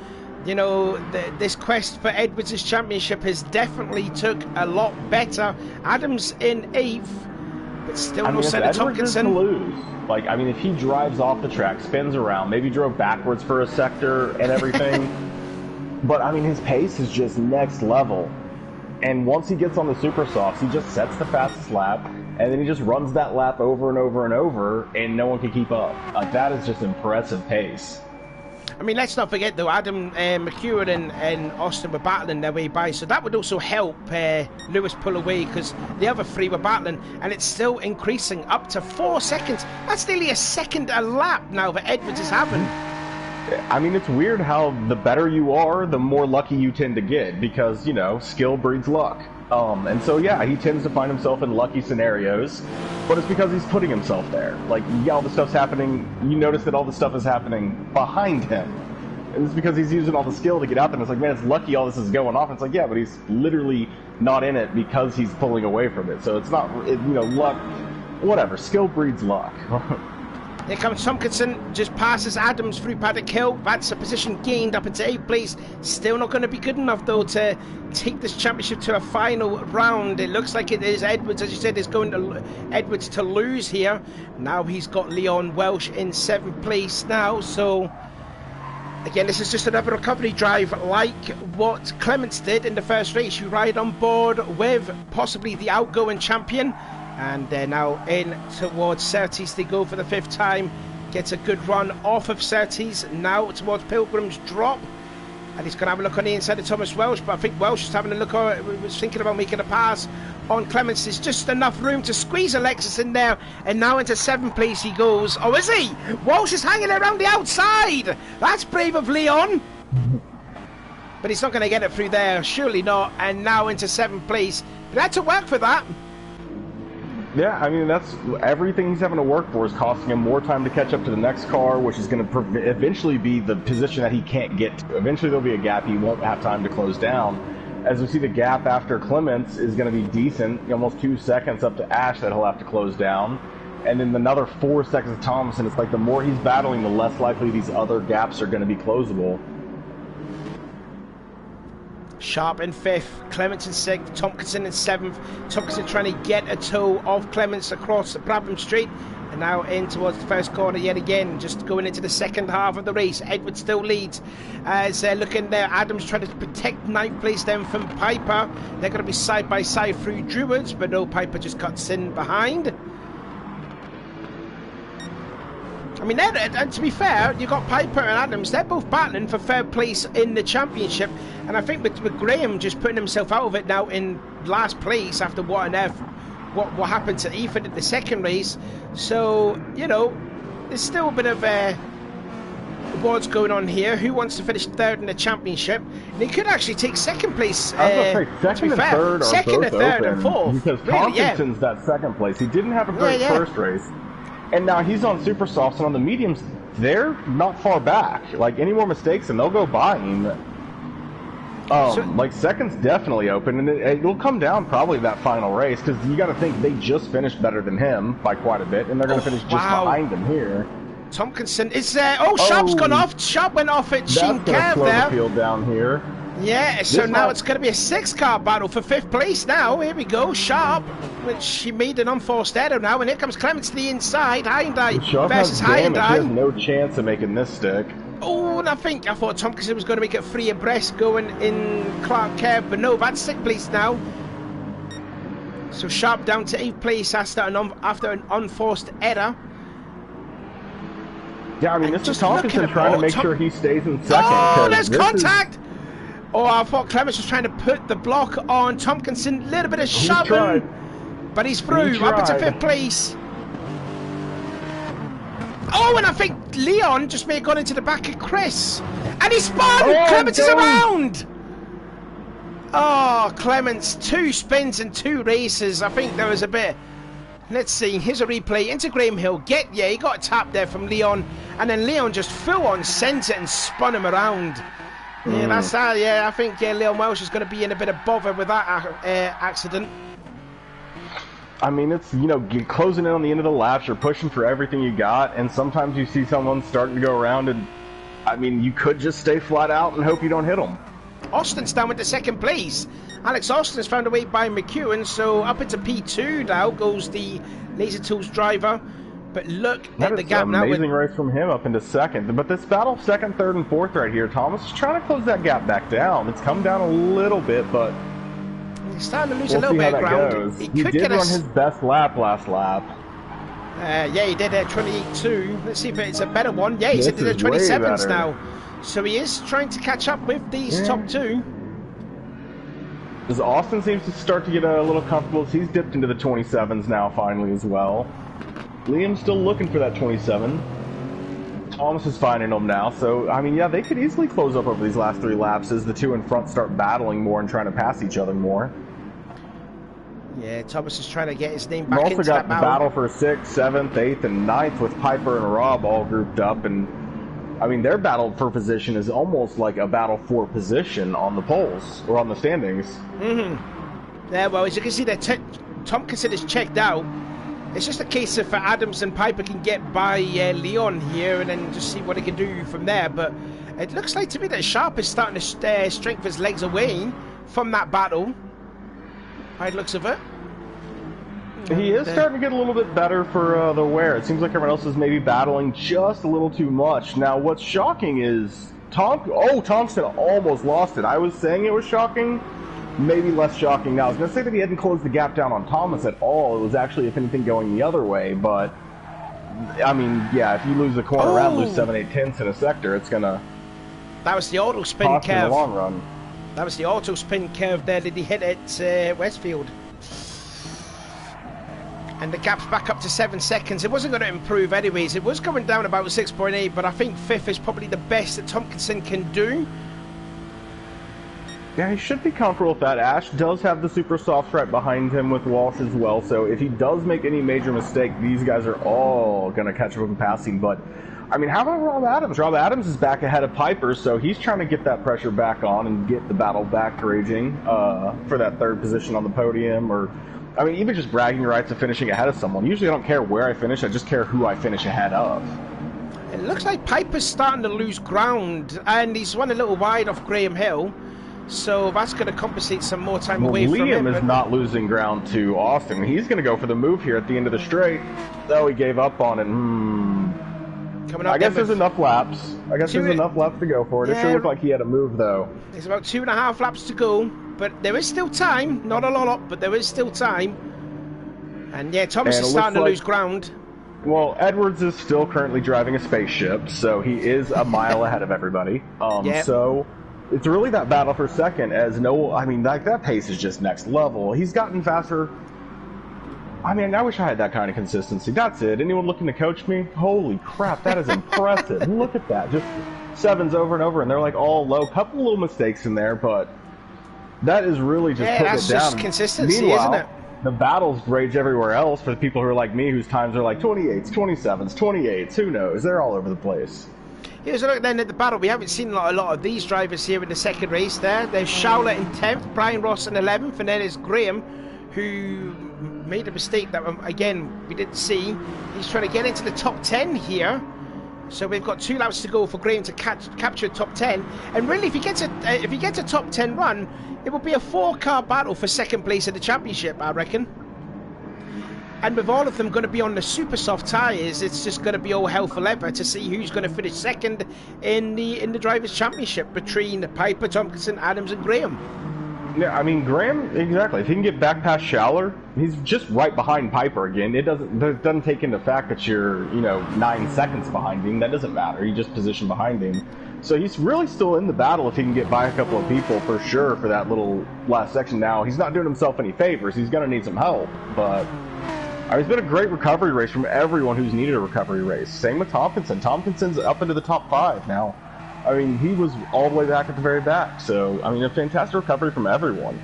You know, this quest for Edwards' championship has definitely took a lot better. Adams in 8th, but still no Senna Tompkinson. Like, I mean, if he drives off the track, spins around, maybe drove backwards for a sector and everything, but I mean, his pace is just next level. And once he gets on the super softs, he just sets the fastest lap, and then he just runs that lap over and over and over, and no one can keep up. Like, that is just impressive pace. I mean, let's not forget, though, Adam McEwen and Austin were battling their way by, so that would also help Lewis pull away, because the other 3 were battling, and it's still increasing up to 4 seconds. That's nearly a second a lap now that Edwards is having. I mean, it's weird how the better you are, the more lucky you tend to get, because, you know, skill breeds luck. And so, yeah, he tends to find himself in lucky scenarios, but it's because he's putting himself there. Like, yeah, all the stuff's happening, you notice that all the stuff is happening behind him. And it's because he's using all the skill to get out there, and it's like, man, it's lucky all this is going off. And it's like, yeah, but he's literally not in it because he's pulling away from it. So it's not, you know, luck, whatever, skill breeds luck. Here comes Tompkinson, just passes Adams through Paddock Hill. That's a position gained up into 8th place. Still not going to be good enough, though, to take this championship to a final round. It looks like it is Edwards, as you said, is going to Edwards to lose here. Now he's got Leon Welsh in 7th place now, so again, this is just another recovery drive like what Clements did in the first race. You ride on board with possibly the outgoing champion, and they're now in towards Surtees. They go for the 5th time, gets a good run off of Surtees, now towards Pilgrim's Drop, and he's going to have a look on the inside of Thomas Welsh, but I think Welsh is having a look, was thinking about making a pass on Clements. There's just enough room to squeeze Alexis in there, and now into 7th place he goes. Oh, is he? Welsh is hanging around the outside. That's brave of Leon, but he's not going to get it through there, surely not. And now into 7th place, but had to work for that. Yeah, I mean, that's everything he's having to work for is costing him more time to catch up to the next car, which is going to eventually be the position that he can't get to. Eventually there'll be a gap he won't have time to close down. As we see, the gap after Clements is going to be decent, almost 2 seconds up to Ash that he'll have to close down. And then another 4 seconds to Thompson. It's like the more he's battling, the less likely these other gaps are going to be closable. Sharp in 5th, Clements in 6th, Tompkinson in 7th. Tompkinson trying to get a toe of Clements across Brabham Street. And now in towards the first corner yet again, just going into the second half of the race. Edwards still leads as looking there. Adams trying to protect 9th place then from Piper. They're going to be side by side through Druids, but no, Piper just cuts in behind. I mean, and to be fair, you've got Piper and Adams, they're both battling for third place in the championship. And I think with Graham just putting himself out of it now in last place after what what happened to Ethan in the second race. So, you know, there's still a bit of awards going on here. Who wants to finish third in the championship? And he could actually take second place. I was going to say, second and third are second both and third open, and fourth. because really, Tompkinson's that second place. He didn't have a great first race. And now he's on super softs, and on the mediums, they're not far back. Like, any more mistakes, and they'll go by him. Like, second's definitely open, and it'll come down probably that final race, because you got to think they just finished better than him by quite a bit, and they're going to finish just behind him here. Tompkinson is there. Sharp's gone off. Sharp went off at Sheen Cav there. The field down here. Yeah, so now it's going to be a 6-car battle for 5th place now. Here we go, Sharp, which he made an unforced error now, and here comes Clements to the inside. Hyundai versus Hyundai. He has no chance of making this stick. Oh, and I thought Tompkinson was going to make it 3 abreast going in Clark Kev, but no, that's 6th place now. So Sharp down to 8th place after an unforced error. Yeah, I mean, this is Tompkinson trying to make sure he stays in second. Oh, there's contact! Oh, I thought Clements was trying to put the block on Tompkinson. A little bit of shoving, but he's through, up into 5th place. Oh, and I think Leon just may have gone into the back of Chris. And he spun! Clements is around! Oh, Clements, 2 spins and 2 races. I think there was a bit... Let's see, here's a replay into Graham Hill. He got a tap there from Leon. And then Leon just full on sent it and spun him around. Yeah, that's that. Yeah, I think Leon Welsh is going to be in a bit of bother with that accident. I mean, it's, you know, closing in on the end of the laps, you're pushing for everything you got, and sometimes you see someone starting to go around, and, I mean, you could just stay flat out and hope you don't hit them. Austin's down with the 2nd place. Alex Austin's found a way by McEwen, so up into P2 now goes the Laser Tools driver. But look at the gap now. Amazing race from him up into 2nd. But this battle 2nd, 3rd, and 4th right here, Thomas is trying to close that gap back down. It's come down a little bit, but he's starting to lose a little bit of ground. He did run his best lap last lap. Yeah, he did 28.2. Let's see if it's a better one. Yeah, he's into the 27s now. So he is trying to catch up with these top 2. As Austin seems to start to get a little comfortable, he's dipped into the 27s now finally as well. Liam's still looking for that 27. Thomas is finding them now, so, I mean, yeah, they could easily close up over these last 3 laps as the 2 in front start battling more and trying to pass each other more. Yeah, Thomas is trying to get his name back into that We've also got the battle for 6th, 7th, 8th, and 9th with Piper and Rob all grouped up, and, I mean, their battle for position is almost like a battle for position on the polls, or on the standings. Yeah, well, as you can see there, Tompkinson is checked out. It's just a case of Adams and Piper can get by Leon here and then just see what he can do from there. But it looks like to me that Sharp is starting to strengthen his legs away from that battle. By the looks of it. He is starting to get a little bit better for the wear. It seems like everyone else is maybe battling just a little too much. Now, what's shocking is Thompson almost lost it. I was saying it was shocking. Maybe less shocking now. I was going to say that he hadn't closed the gap down on Thomas at all. It was actually, if anything, going the other way. But, I mean, yeah, if you lose a corner around, lose 7, 8 tenths in a sector, it's going to... That was the auto spin curve. In the long run. That was the auto spin curve there that he hit at Westfield. And the gap's back up to 7 seconds. It wasn't going to improve anyways. It was going down about 6.8, but I think 5th is probably the best that Tompkinson can do. Yeah, he should be comfortable with that. Ash does have the super soft right behind him with Walsh as well, so if he does make any major mistake, these guys are all going to catch up and passing. But, I mean, how about Rob Adams? Rob Adams is back ahead of Piper, so he's trying to get that pressure back on and get the battle back raging for that 3rd position on the podium, or, I mean, even just bragging rights of finishing ahead of someone. Usually I don't care where I finish, I just care who I finish ahead of. It looks like Piper's starting to lose ground, and he's run a little wide off Graham Hill. So that's going to compensate some more time Well, away from him. Liam is not losing ground to Austin. He's going to go for the move here at the end of the straight. Though he gave up on it. Coming up I guess there's enough laps. I guess there's enough laps to go for it. It sure looked like he had a move, though. There's about 2.5 laps to go, but there is still time. Not a lot, but there is still time. And yeah, Thomas is starting to lose ground. Well, Edwards is still currently driving a spaceship, so he is a mile ahead of everybody. So it's really that battle for second. That pace is just next level. He's gotten faster. I mean, I wish I had that kind of consistency. That's it. Anyone looking to coach me? Holy crap, that is impressive. Look at that. Just sevens over and over, and they're like all low. Couple little mistakes in there, but that is really just putting it down. That's just consistency, Meanwhile, isn't it? the battles rage everywhere else for the people who are like me, whose times are like 28s, 27s, 28s. Who knows? They're all over the place. Here's a look then at the battle. We haven't seen a lot of these drivers here in the second race there. There's Showler in 10th, Brian Ross in 11th, and then there's Graham, who made a mistake that, again, we didn't see. He's trying to get into the top 10 here. So we've got 2 laps to go for Graham to capture top 10. And really, if he gets a top 10 run, it will be a 4-car battle for second place in the championship, I reckon. And with all of them going to be on the super soft tyres, it's just going to be all hell for leather to see who's going to finish second in the Drivers' Championship between Piper, Tompkinson, Adams and Graham. Yeah, I mean, Graham, exactly. If he can get back past Showler, he's just right behind Piper again. It doesn't take into fact that you're, 9 seconds behind him. That doesn't matter. You just position behind him. So he's really still in the battle if he can get by a couple of people for sure for that little last section. Now, he's not doing himself any favors. He's going to need some help. But it's been a great recovery race from everyone who's needed a recovery race. Same with Tompkinson. Tompkinson's up into the top 5 now. I mean, he was all the way back at the very back. So, I mean, a fantastic recovery from everyone.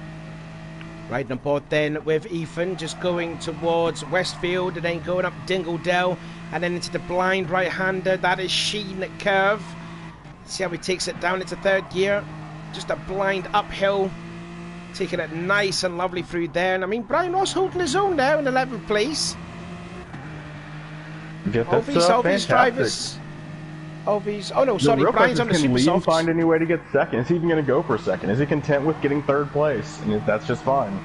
Riding on board then with Ethan, just going towards Westfield and then going up Dingledale and then into the blind right-hander. That is Sheen curve. See how he takes it down into third gear. Just a blind uphill. Taking it nice and lovely through there. And I mean, Brian Ross holding his own there in 11th place. All these drivers... Oh no, sorry, Brian's on the super soft. Can Liam find any way to get second? Is he even going to go for second? Is he content with getting third place? And that's just fine.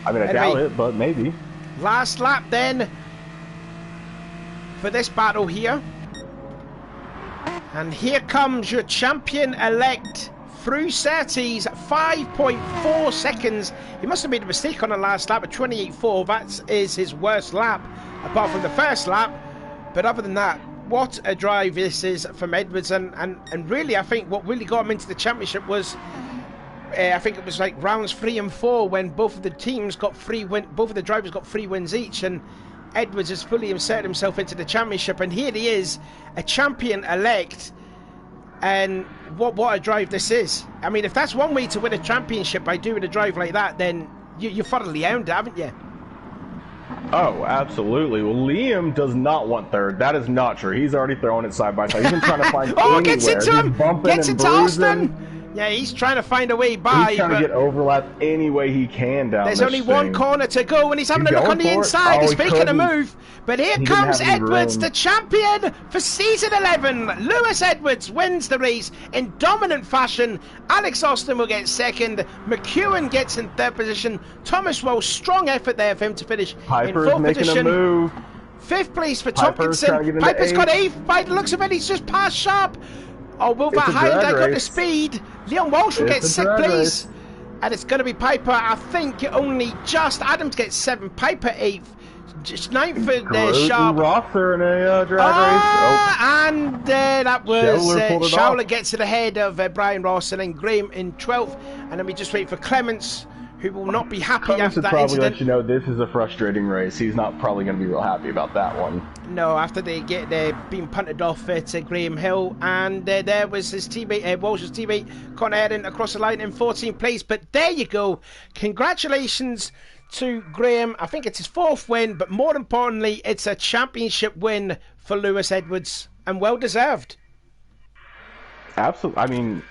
I mean, I doubt it, but maybe. Last lap then for this battle here. And here comes your champion-elect through Surtees, 5.4 seconds. He must have made a mistake on the last lap at 28.4. That is his worst lap, apart from the first lap. But other than that, what a drive this is from Edwards, and really, I think what really got him into the championship was, I think it was like rounds 3 and 4 when both of the teams got both of the drivers got 3 wins each, and Edwards has fully inserted himself into the championship, and here he is, a champion-elect, and what a drive this is. I mean, if that's one way to win a championship by doing a drive like that, then you thoroughly owned it, haven't you? Oh, absolutely. Well, Liam does not want third. That is not true. He's already throwing it side by side. He's been trying to find anywhere. Gets into him! Gets into Austin! Yeah, he's trying to find a way by. He's trying to get overlap any way he can down There's only one corner to go, and he's having a look on the inside. He's making a move. But here comes Edwards, the champion for season 11. Lewis Edwards wins the race in dominant fashion. Alex Austin will get second. McEwen gets in third position. Thomas Wells, strong effort there for him to finish in fourth position. A move. Fifth place for Tompkinson. Piper's got eighth. By the looks of it, he's just passed Sharp. Oh, will that Hyundai got the speed? Leon Walsh will get sixth place. And it's going to be Piper, I think, only just. Adams gets 7th, Piper 8th. Just 9th for Sharp. Rosser in a drag race. Oh. And that was Showler gets it ahead of Brian Ross, and then Graham in 12th. And then we just wait for Clements, who will not be happy after that incident. Let you know this is a frustrating race. He's not probably going to be real happy about that one. No, after they get being punted off at Graham Hill, and there was his teammate, Walsh's teammate, Connor Eden across the line in 14th place. But there you go. Congratulations to Graham. I think it's his 4th win, but more importantly, it's a championship win for Lewis Edwards, and well deserved. Absolutely. I mean,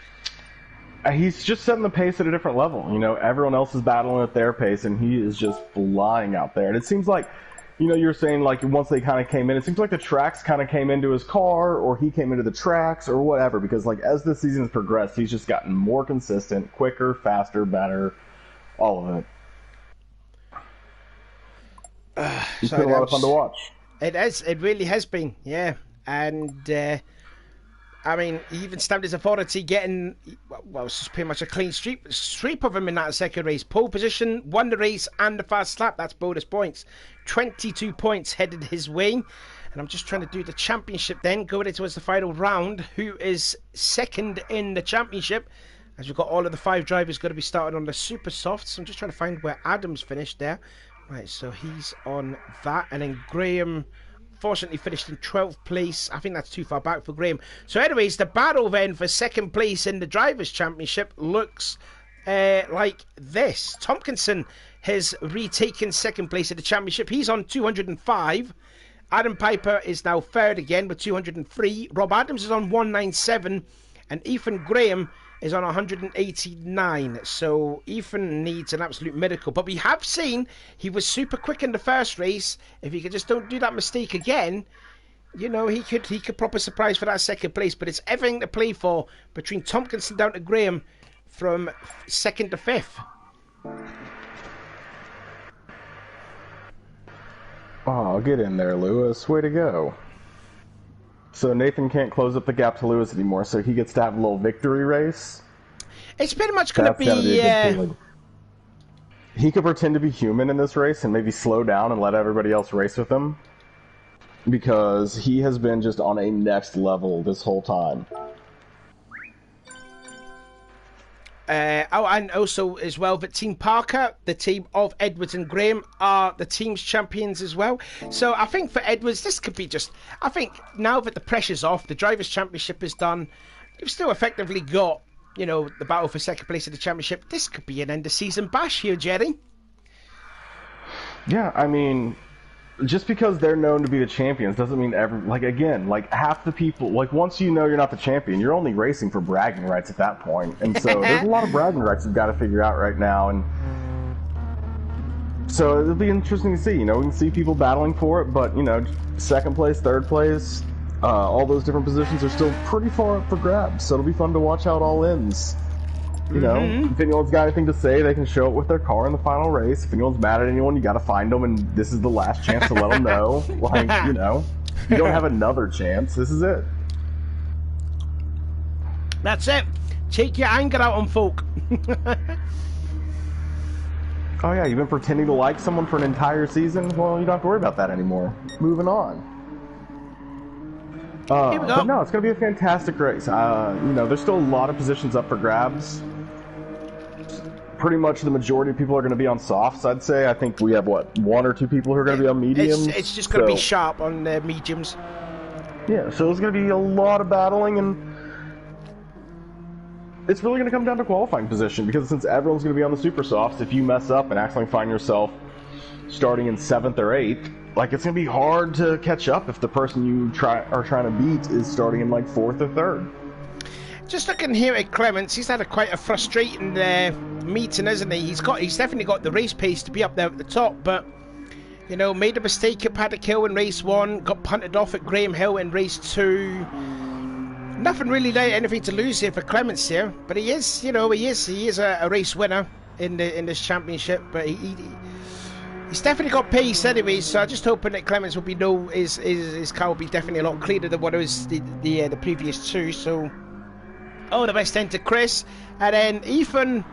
he's just setting the pace at a different level. You know, everyone else is battling at their pace, and he is just flying out there. And it seems like you know, you're saying like once they kind of came in, it seems like the tracks kind of came into his car, or he came into the tracks, or whatever. Because like as the season has progressed, he's just gotten more consistent, quicker, faster, better, all of it. It's been a lot of fun to watch. It is. It really has been. Yeah, and I mean, he even stamped his authority getting, well, it's just pretty much a clean sweep of him in that second race. Pole position, won the race, and the fast lap. That's bonus points. 22 points headed his way. And I'm just trying to do the championship then, going towards the final round. Who is second in the championship? As we've got all of the 5 drivers going to be starting on the super softs. I'm just trying to find where Adams finished there. Right, so he's on that. And then Graham, fortunately, finished in 12th place. I think that's too far back for Graham. So anyways, the battle then for second place in the Drivers' Championship looks like this. Tompkinson has retaken second place in the championship. He's on 205. Adam Piper is now third again with 203. Rob Adams is on 197. And Ethan Graham is on 189. So Ethan needs an absolute miracle. But we have seen he was super quick in the first race. If he could just don't do that mistake again, you know, he could proper surprise for that second place. But it's everything to play for between Tompkinson down to Graham from second to fifth. Oh, get in there, Lewis. Way to go. So Nathan can't close up the gap to Lewis anymore, so he gets to have a little victory race. It's pretty much going to be... He could pretend to be human in this race and maybe slow down and let everybody else race with him. Because he has been just on a next level this whole time. And also as well that Team Parker, the team of Edwards and Graham, are the team's champions as well. So I think for Edwards, this could be just... I think now that the pressure's off, the Drivers' Championship is done, you've still effectively got, you know, the battle for second place in the championship. This could be an end-of-season bash here, Jerry. Yeah, I mean... Just because they're known to be the champions doesn't mean half the people, like once you know you're not the champion, you're only racing for bragging rights at that point. And so there's a lot of bragging rights you've got to figure out right now. And so it'll be interesting to see, you know, we can see people battling for it, but you know, second place, third place, all those different positions are still pretty far up for grabs. So it'll be fun to watch how it all ends. You know, if anyone's got anything to say, they can show it with their car in the final race. If anyone's mad at anyone, you got to find them, and this is the last chance to let them know. Like, you know, you don't have another chance. This is it. That's it. Take your anger out on folk. Oh yeah, you've been pretending to like someone for an entire season? Well, you don't have to worry about that anymore. Moving on. Here we go. But no, it's going to be a fantastic race. You know, there's still a lot of positions up for grabs. Pretty much the majority of people are going to be on softs, I'd say. I think we have, what, 1 or 2 people who are going to be on mediums? It's just going to be sharp on mediums. Yeah, so there's going to be a lot of battling, and it's really going to come down to qualifying position, because since everyone's going to be on the super softs, if you mess up and accidentally find yourself starting in 7th or 8th, like, it's going to be hard to catch up if the person you are trying to beat is starting in, like, 4th or 3rd. Just looking here at Clements, he's had quite a frustrating meeting, hasn't he? He's definitely got the race pace to be up there at the top, but, you know, made a mistake at Paddock Hill in race 1, got punted off at Graham Hill in race 2. Nothing really like anything to lose here for Clements here, but he is, you know, he is a race winner in this championship, but he's definitely got pace anyway, so I'm just hoping that Clements will be his car will be definitely a lot cleaner than what it was the previous 2, so... Oh, the best end to Chris. And then Ethan,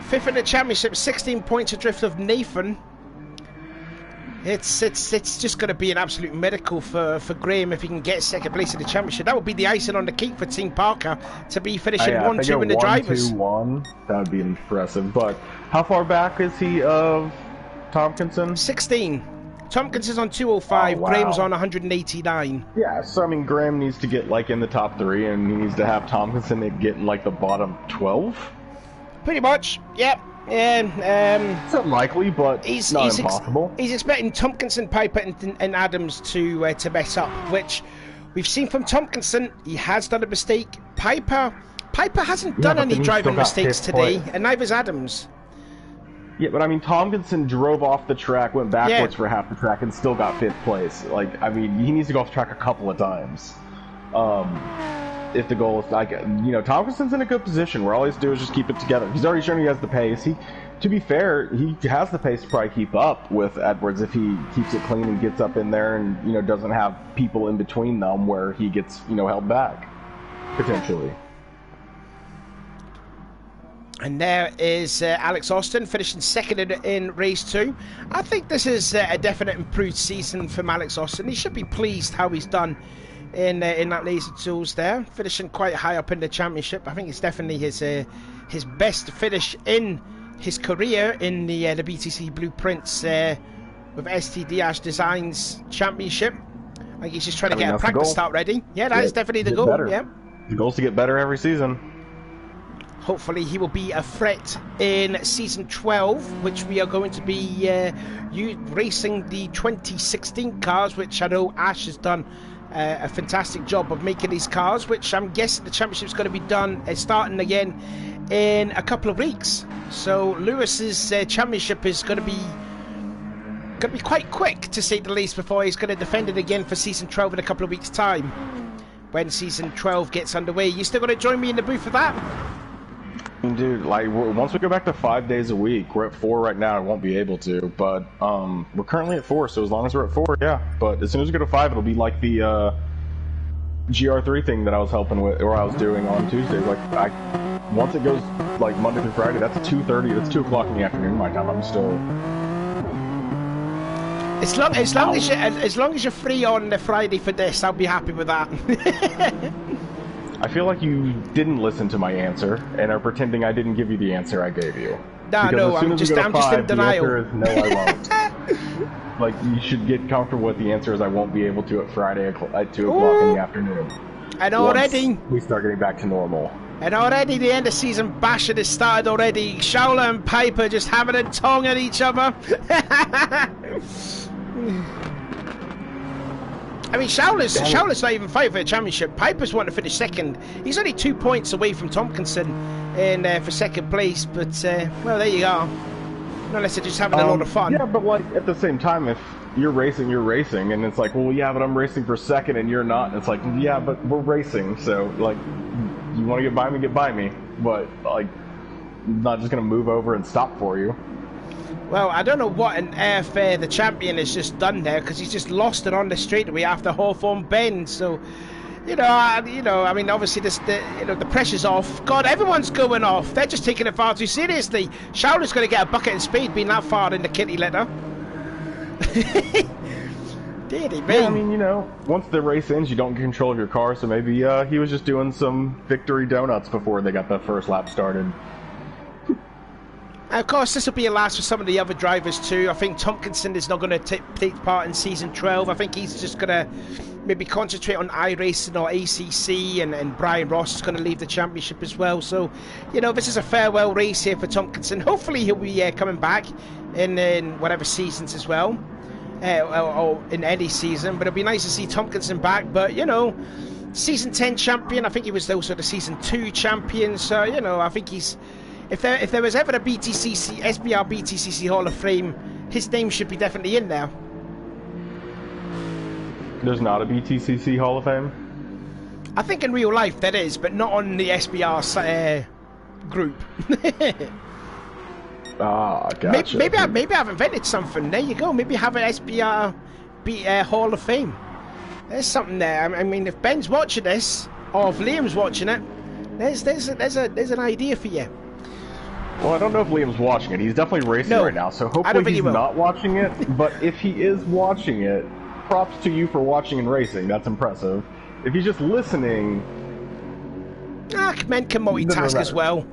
5th in the championship, 16 points adrift of Nathan. It's just going to be an absolute miracle for Graham if he can get second place in the championship. That would be the icing on the cake for Team Parker to be finishing 1-2 in the drivers. 1-2-1, that would be impressive. But how far back is he of Tompkinson? 16. Tompkinson's on 205, oh, wow. Graham's on 189. Yeah, so I mean, Graham needs to get like in the top 3, and he needs to have Tompkinson get in like the bottom 12. Pretty much, yep. And it's unlikely, but it's not impossible. He's expecting Tompkinson, Piper, and Adams to mess up, which we've seen from Tompkinson. He has done a mistake. Piper hasn't done any driving mistakes today, and neither's Adams. Yeah, but I mean, Tompkinson drove off the track, went backwards for half the track, and still got 5th place. Like, I mean, he needs to go off the track a couple of times. If the goal is, like, you know, Tompkinson's in a good position where all he has to do is just keep it together. He's already shown he has the pace. To be fair, he has the pace to probably keep up with Edwards if he keeps it clean and gets up in there and, you know, doesn't have people in between them where he gets, you know, held back, potentially. And there is Alex Austin finishing second in race 2. I think this is a definite improved season from Alex Austin. He should be pleased how he's done in that Laser Tools there, finishing quite high up in the championship. I think it's definitely his best finish in his career in the BTC Blueprints with STDash Designs Championship. I think he's just trying to get a practice start ready. Yeah, that is definitely the goal. Better. Yeah, the goal is to get better every season. Hopefully he will be a threat in season 12, which we are going to be racing the 2016 cars, which I know Ash has done a fantastic job of making these cars, which I'm guessing the championship's going to be done starting again in a couple of weeks. So Lewis's championship is going to be quite quick, to say the least, before he's going to defend it again for season 12 in a couple of weeks' time. When season 12 gets underway, you still going to join me in the booth for that? Dude, like, once we go back to 5 days a week, we're at 4 right now. I won't be able to, but we're currently at 4. So as long as we're at 4, yeah. But as soon as we go to 5, it'll be like the GR3 thing that I was helping with, or I was doing on Tuesday. Like, once it goes like Monday through Friday, that's 2:30. That's 2 o'clock in the afternoon my time. I'm still. As long as you're free on the Friday for this, I'll be happy with that. I feel like you didn't listen to my answer and are pretending I didn't give you the answer I gave you. No, I'm just in denial. The answer is no, I won't. Like, you should get comfortable with the answer is I won't be able to at Friday at 2 o'clock in the afternoon. And already we start getting back to normal. And already the end of season bashing has started already. Shaula and Piper just having a tongue at each other. I mean, Shaula's not even fighting for the championship. Piper's wanting to finish second. He's only 2 points away from Tompkinson for second place. But, well, there you are. Not unless they're just having a lot of fun. Yeah, but, like, at the same time, if you're racing, you're racing. And it's like, well, yeah, but I'm racing for second and you're not. And it's like, yeah, but we're racing. So, like, you want to get by me, get by me. But, like, I'm not just going to move over and stop for you. Well, I don't know what on earth the champion has just done there, because he's just lost it on the straightaway after Hawthorne Bend. So, I mean, obviously the pressure's off. God, everyone's going off. They're just taking it far too seriously. Shaula's going to get a bucket of speed being that far in the kitty litter. Deary me. Yeah, I mean, once the race ends, you don't get control of your car. So maybe he was just doing some victory donuts before they got the first lap started. Of course, this will be a last for some of the other drivers too. I think Tompkinson is not going to take part in season 12. I think he's just going to maybe concentrate on iRacing or ACC, and Brian Ross is going to leave the championship as well. So, this is a farewell race here for Tompkinson. Hopefully he'll be coming back in whatever seasons as well, or in any season. But it'll be nice to see Tompkinson back. But, season 10 champion, I think he was also the season 2 champion. So, I think he's... If there was ever a SBR BTCC Hall of Fame, his name should be definitely in there. There's not a BTCC Hall of Fame? I think in real life there is, but not on the SBR group. Gotcha. Maybe I've invented something. There you go. Maybe have an SBR Hall of Fame. There's something there. I mean, if Ben's watching this, or if Liam's watching it, there's an idea for you. Well, I don't know if Liam's watching it. He's definitely racing right now, so hopefully he's not watching it. But if he is watching it, props to you for watching and racing. That's impressive. If he's just listening... men can multitask as well.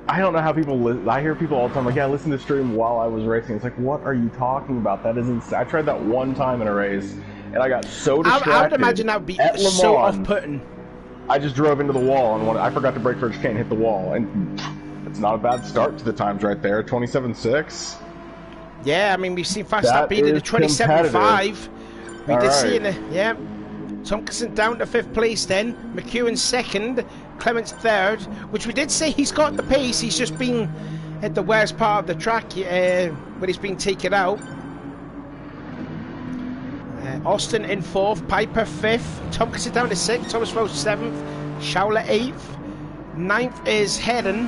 I don't know how people... I hear people all the time like, yeah, listen to the stream while I was racing. It's like, what are you talking about? That is insane. I tried that one time in a race, and I got so distracted. I would imagine that would be so off-putting. I just drove into the wall, and I forgot to brake for a chicane, hit the wall, and... It's not a bad start to the times right there. 27.6. Yeah, I mean, we've seen fast start beating the 27.5. We did see it. Yeah. Tompkinson down to 5th place then. McEwen 2nd. Clements 3rd. Which we did say he's got the pace. He's just been hit the worst part of the track when he's been taken out. Austin in 4th, Piper 5th, Tompkins down to 6th, Thomas Welsh 7th, Schauler 8th, 9th is Heron,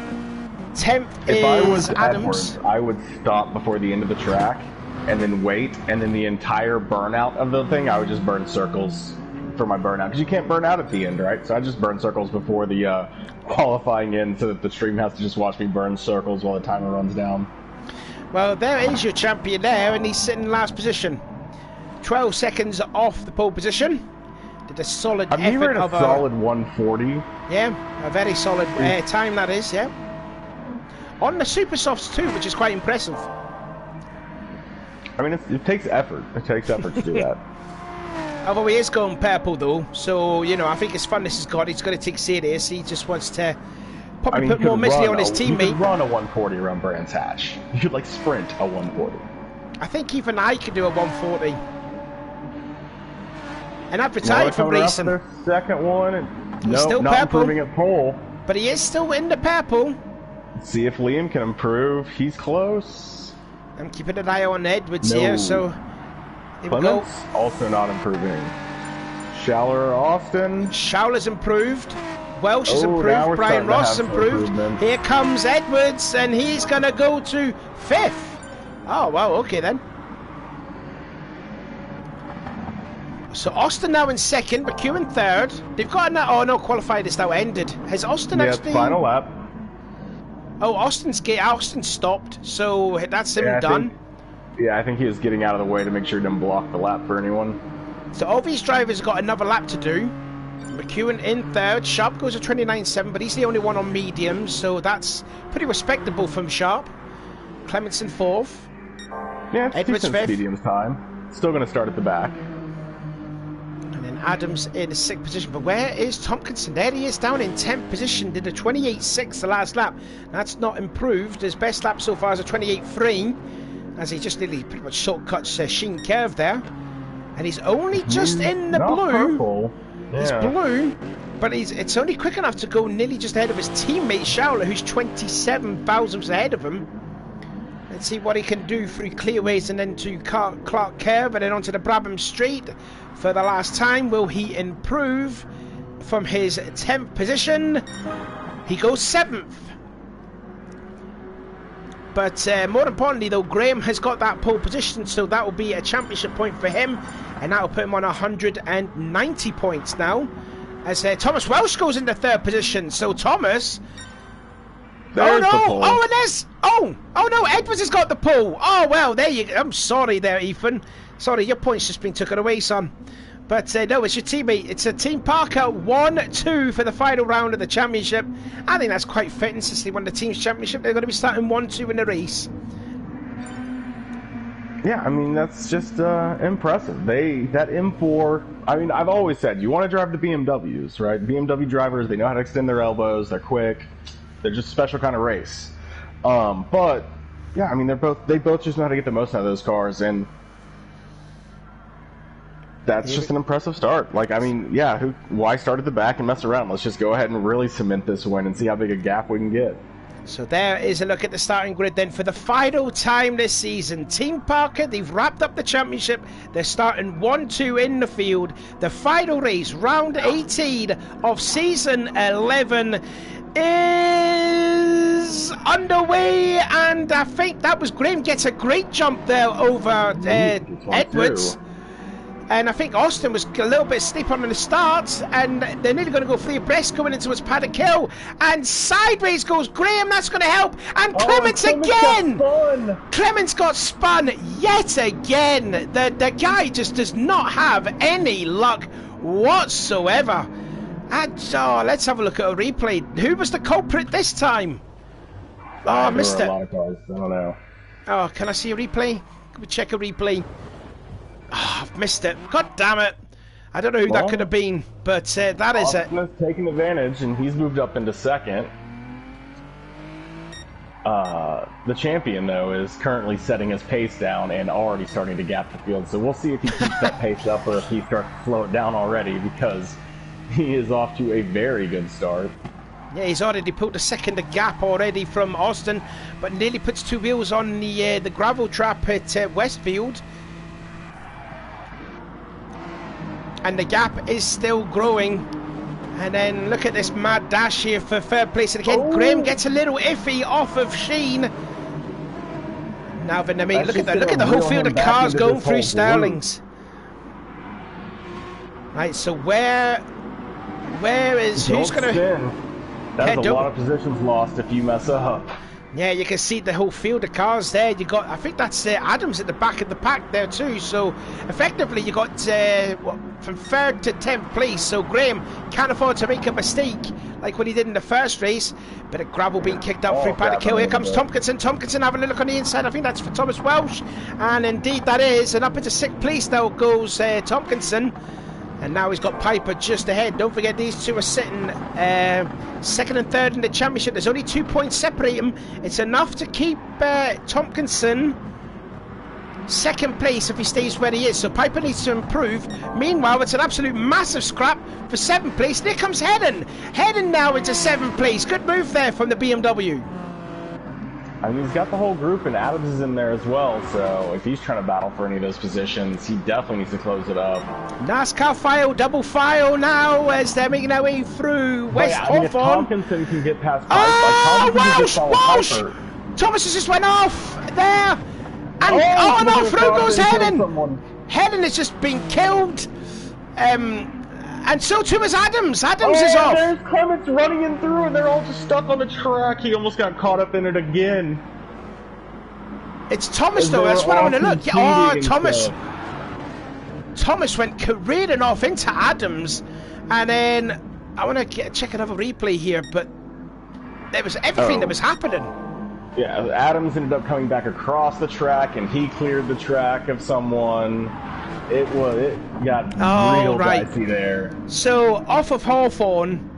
10th if is I was Adams. Edwards, I would stop before the end of the track and then wait, and then the entire burnout of the thing, I would just burn circles for my burnout, because you can't burn out at the end, right? So I just burn circles before the qualifying end, so that the stream has to just watch me burn circles while the timer runs down. Well, there is your champion there, and he's sitting in last position. 12 seconds off the pole position. Did a solid effort. He ran a solid 140. Yeah, a very solid time that is, yeah. On the super softs too, which is quite impressive. I mean, it takes effort. It takes effort to do that. Although he is going purple though, so, you know, I think his funness has got, he's got to take serious. He just wants to probably put more misery on his teammate. You could run a 140 around Brands Hatch. You could, like, sprint a 140. I think even I could do a 140. And I've retired from racing. The second one, and he's still not purple. improving at pole. But he is still in the purple. Let's see if Liam can improve. He's close. I'm keeping an eye on Edwards here, so here we go. Also not improving. Schauler, Austin. Schauler's improved. Welsh has improved. Brian Ross has improved. Here comes Edwards, and he's going to go to 5th. Oh, wow, okay then. So Austin now in 2nd, McEwen 3rd. They've got an... Oh, no, qualified is now ended. Has Austin actually... final lap. Oh, Austin stopped, so that's him done. I think he was getting out of the way to make sure he didn't block the lap for anyone. So all these drivers got another lap to do. McEwen in 3rd. Sharp goes to 29.7, but he's the only one on mediums, so that's pretty respectable from Sharp. Clements in 4th. Yeah, it's Edwards decent 5th. mediums time. Still going to start at the back. And then Adams in the 6th position. But where is Tompkinson? There he is, down in 10th position. Did a 28.6 the last lap. That's not improved. His best lap so far is a 28.3, as he just nearly pretty much shortcuts Sheen Curve there. And he's only just in the blue. Purple. Yeah. He's blue, but it's only quick enough to go nearly just ahead of his teammate Schauler, who's 27 thousandths ahead of him. Let's see what he can do through clearways and then to Clark Curve and then onto the Brabham Straight for the last time. Will he improve from his 10th position? He goes 7th. But more importantly though, Graham has got that pole position, so that will be a championship point for him, and that will put him on 190 points now, as Thomas Welsh goes into 3rd position. So Thomas... There's the pole. Oh, and there's... Oh no, Edwards has got the pole. Oh, well, there you go. I'm sorry there, Ethan. Sorry, your point's just been taken away, son. But no, it's your teammate. It's a Team Parker 1-2 for the final round of the championship. I think that's quite fitting since they won the team's championship. They're going to be starting 1-2 in the race. Yeah, I mean, that's just impressive. That M4, I mean, I've always said, you want to drive the BMWs, right? BMW drivers, they know how to extend their elbows, they're quick, they're just a special kind of race. But, yeah, I mean, they both just know how to get the most out of those cars, and that's just an impressive start. Like, I mean, yeah, why start at the back and mess around? Let's just go ahead and really cement this win and see how big a gap we can get. So there is a look at the starting grid then for the final time this season. Team Parker, they've wrapped up the championship. They're starting 1-2 in the field. The final race, round 18 of season 11, is underway, and I think that was Graham gets a great jump there over Edwards. And I think Austin was a little bit steep on the start, and they're nearly going to go free abreast going into his paddock hill. And sideways goes Graham, that's going to help. And Clements again! Clements got spun yet again. The guy just does not have any luck whatsoever. And let's have a look at a replay. Who was the culprit this time? Oh, I missed it. A lot of cars. I don't know. Oh, can I see a replay? Can we check a replay? Oh, I've missed it. God damn it. I don't know who that could have been, but that is it. Austin taking advantage, and he's moved up into 2nd. The champion, though, is currently setting his pace down and already starting to gap the field. So we'll see if he keeps that pace up or if he starts to slow it down already, because he is off to a very good start. Yeah, he's already pulled a second gap already from Austin, but nearly puts 2 wheels on the gravel trap at Westfield. And the gap is still growing. And then look at this mad dash here for third place. And again, Graham gets a little iffy off of Sheen. Now, look at the whole field of cars going through Sterling's. Right, so who's going to... That's a lot of positions lost if you mess up. Yeah, you can see the whole field of cars there. You got, I think that's Adams at the back of the pack there too. So effectively, you got from 3rd to 10th place. So Graham can't afford to make a mistake like what he did in the first race. Bit of gravel being kicked up through Paddock Hill. Here comes Tompkinson. Tompkinson having a look on the inside. I think that's for Thomas Welsh, and indeed that is. And up into 6th place now goes Tompkinson. And now he's got Piper just ahead. Don't forget, these two are sitting 2nd and 3rd in the championship. There's only 2 points separate them. It's enough to keep Tompkinson 2nd place if he stays where he is. So Piper needs to improve. Meanwhile, it's an absolute massive scrap for 7th place. There comes Hedden. Hedden now into 7th place. Good move there from the BMW. I mean, he's got the whole group, and Adams is in there as well, so if he's trying to battle for any of those positions, he definitely needs to close it up. NASCAR file, double file now as they're making their way through West Hawthorne. If Tompkinson can get past Piper, Walsh! Thomas has just went off there! And no, through goes Hedden! Hedden has just been killed! And so too is Adams. Adams is off. There's Clements running in through, and they're all just stuck on the track. He almost got caught up in it again. It's Thomas, though. That's what I want to look. Thomas. Thomas went careering off into Adams, and then I want to check another replay here, but there was everything that was happening. Yeah, Adams ended up coming back across the track, and he cleared the track of someone. It got real dicey there. So off of Hawthorne,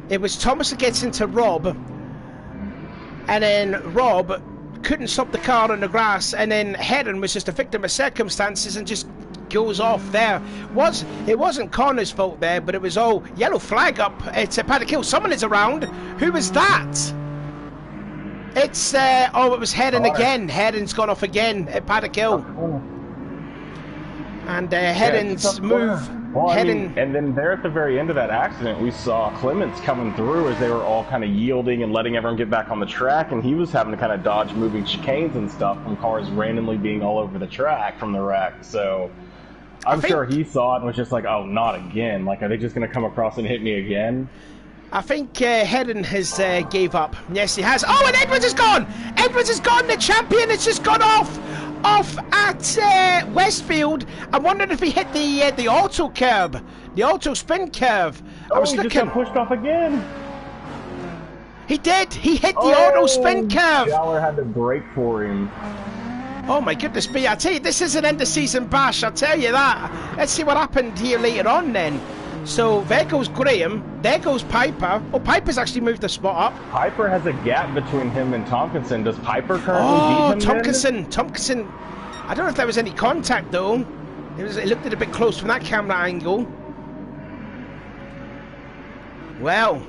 it was Thomas that gets into Rob, and then Rob couldn't stop the car on the grass, and then Hedden was just a victim of circumstances and just goes off there. It wasn't Connor's fault there, but it was all yellow flag up at Paddock Hill. Someone is around. Who was that? It was Hedden again. Hedden's gone off again at Paddock Hill. And Hedden's move. And then there at the very end of that accident, we saw Clements coming through as they were all kind of yielding and letting everyone get back on the track, and he was having to kind of dodge moving chicanes and stuff from cars randomly being all over the track from the wreck. So I'm sure he saw it and was just like, oh, not again. Like, are they just going to come across and hit me again? I think Hedden has gave up. Yes, he has. Oh, and Edwards is gone! Edwards is gone! The champion has just gone off at Westfield. I wondered if he hit the auto curb, the auto spin curve. I was looking. He just got pushed off again. He did. He hit the auto spin curve. Schaller had to brake for him. Oh my goodness me! I tell you, this is an end of season bash. I'll tell you that. Let's see what happened here later on then. So there goes Graham, there goes Piper. Oh, Piper's actually moved a spot up. Piper has a gap between him and Tompkinson. Does Piper currently beat him? Tompkinson. I don't know if there was any contact though. It looked a bit close from that camera angle. Well,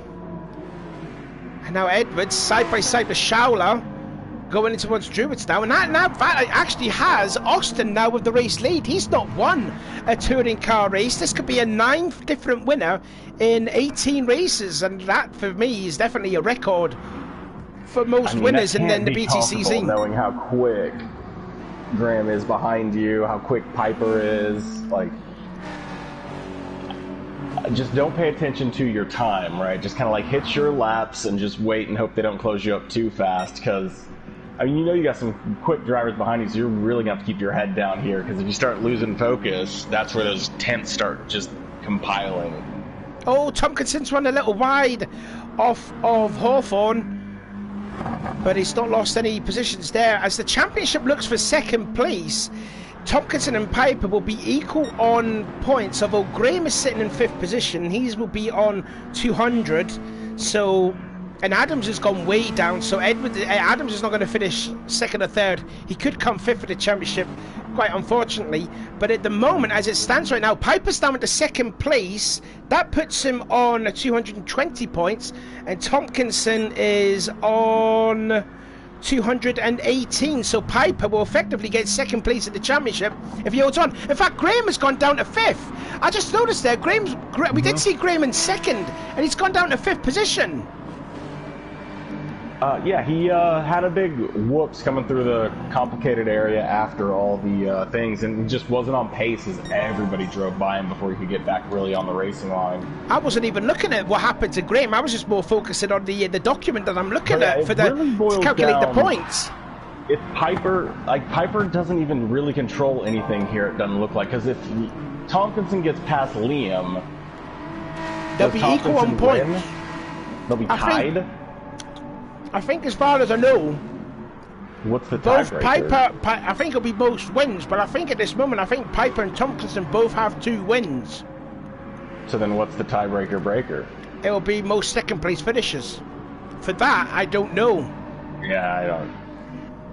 and now Edwards side by side with Schaller, going into towards Druids now, and that actually has Austin now with the race lead. He's not won a touring car race. This could be a 9th different winner in 18 races, and that for me is definitely a record for most winners in the BTCC. Knowing how quick Graham is behind you, how quick Piper is, like, just don't pay attention to your time, right? Just kind of like hit your laps and just wait and hope they don't close you up too fast, because I mean, you know you got some quick drivers behind you, so you're really going to have to keep your head down here, because if you start losing focus, that's where those tenths start just compiling. Oh, Tompkinson's run a little wide off of Hawthorne, but he's not lost any positions there. As the championship looks for 2nd place, Tompkinson and Piper will be equal on points, although Graham is sitting in 5th position. He will be on 200, so And Adams has gone way down, so Adams is not going to finish second or third. He could come fifth for the championship, quite unfortunately. But at the moment, as it stands right now, Piper's down to second place. That puts him on 220 points, and Tompkinson is on 218. So Piper will effectively get second place at the championship if he holds on. In fact, Graham has gone down to fifth. I just noticed there, we did see Graham in second, and he's gone down to fifth position. Yeah, he had a big whoops coming through the complicated area after all the things, and he just wasn't on pace as everybody drove by him before he could get back really on the racing line. I wasn't even looking at what happened to Graham. I was just more focusing on the document that I'm looking at for to calculate the points. If Piper doesn't even really control anything here, it doesn't look like, because if Tompkinson gets past Liam, they'll be equal on points. They'll be tied. I think, as far as I know, what's the both tiebreaker? I think it'll be both wins, but I think at this moment, I think Piper and Tompkinson both have 2 wins. So then what's the tiebreaker breaker? It'll be most second place finishers. For that, I don't know. Yeah, I don't.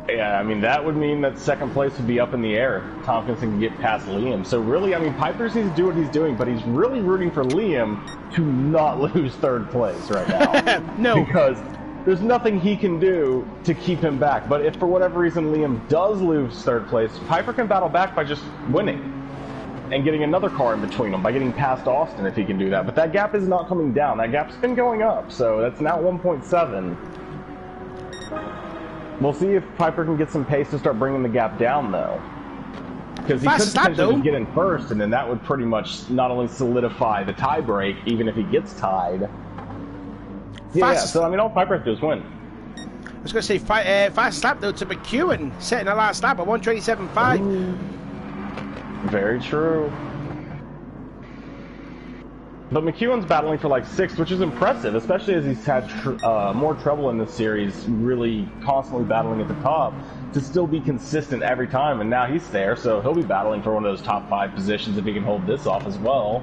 Yeah, I mean, that would mean that second place would be up in the air. Tompkinson can get past Liam. So really, I mean, Piper needs to do what he's doing, but he's really rooting for Liam to not lose third place right now. No. Because there's nothing he can do to keep him back. But if for whatever reason Liam does lose third place, Piper can battle back by just winning and getting another car in between them, by getting past Austin if he can do that. But that gap is not coming down. That gap's been going up, so that's now 1.7. We'll see if Piper can get some pace to start bringing the gap down, though. Because he could potentially just get in first, and then that would pretty much not only solidify the tie break, even if he gets tied. Yeah, so I mean, all Piper has to do is win. I was going to say, fast lap though to McEwen, setting the last lap at 1:27.5. Very true. But McEwen's battling for like 6th, which is impressive, especially as he's had more trouble in this series, really constantly battling at the top, to still be consistent every time, and now he's there, so he'll be battling for one of those top 5 positions if he can hold this off as well.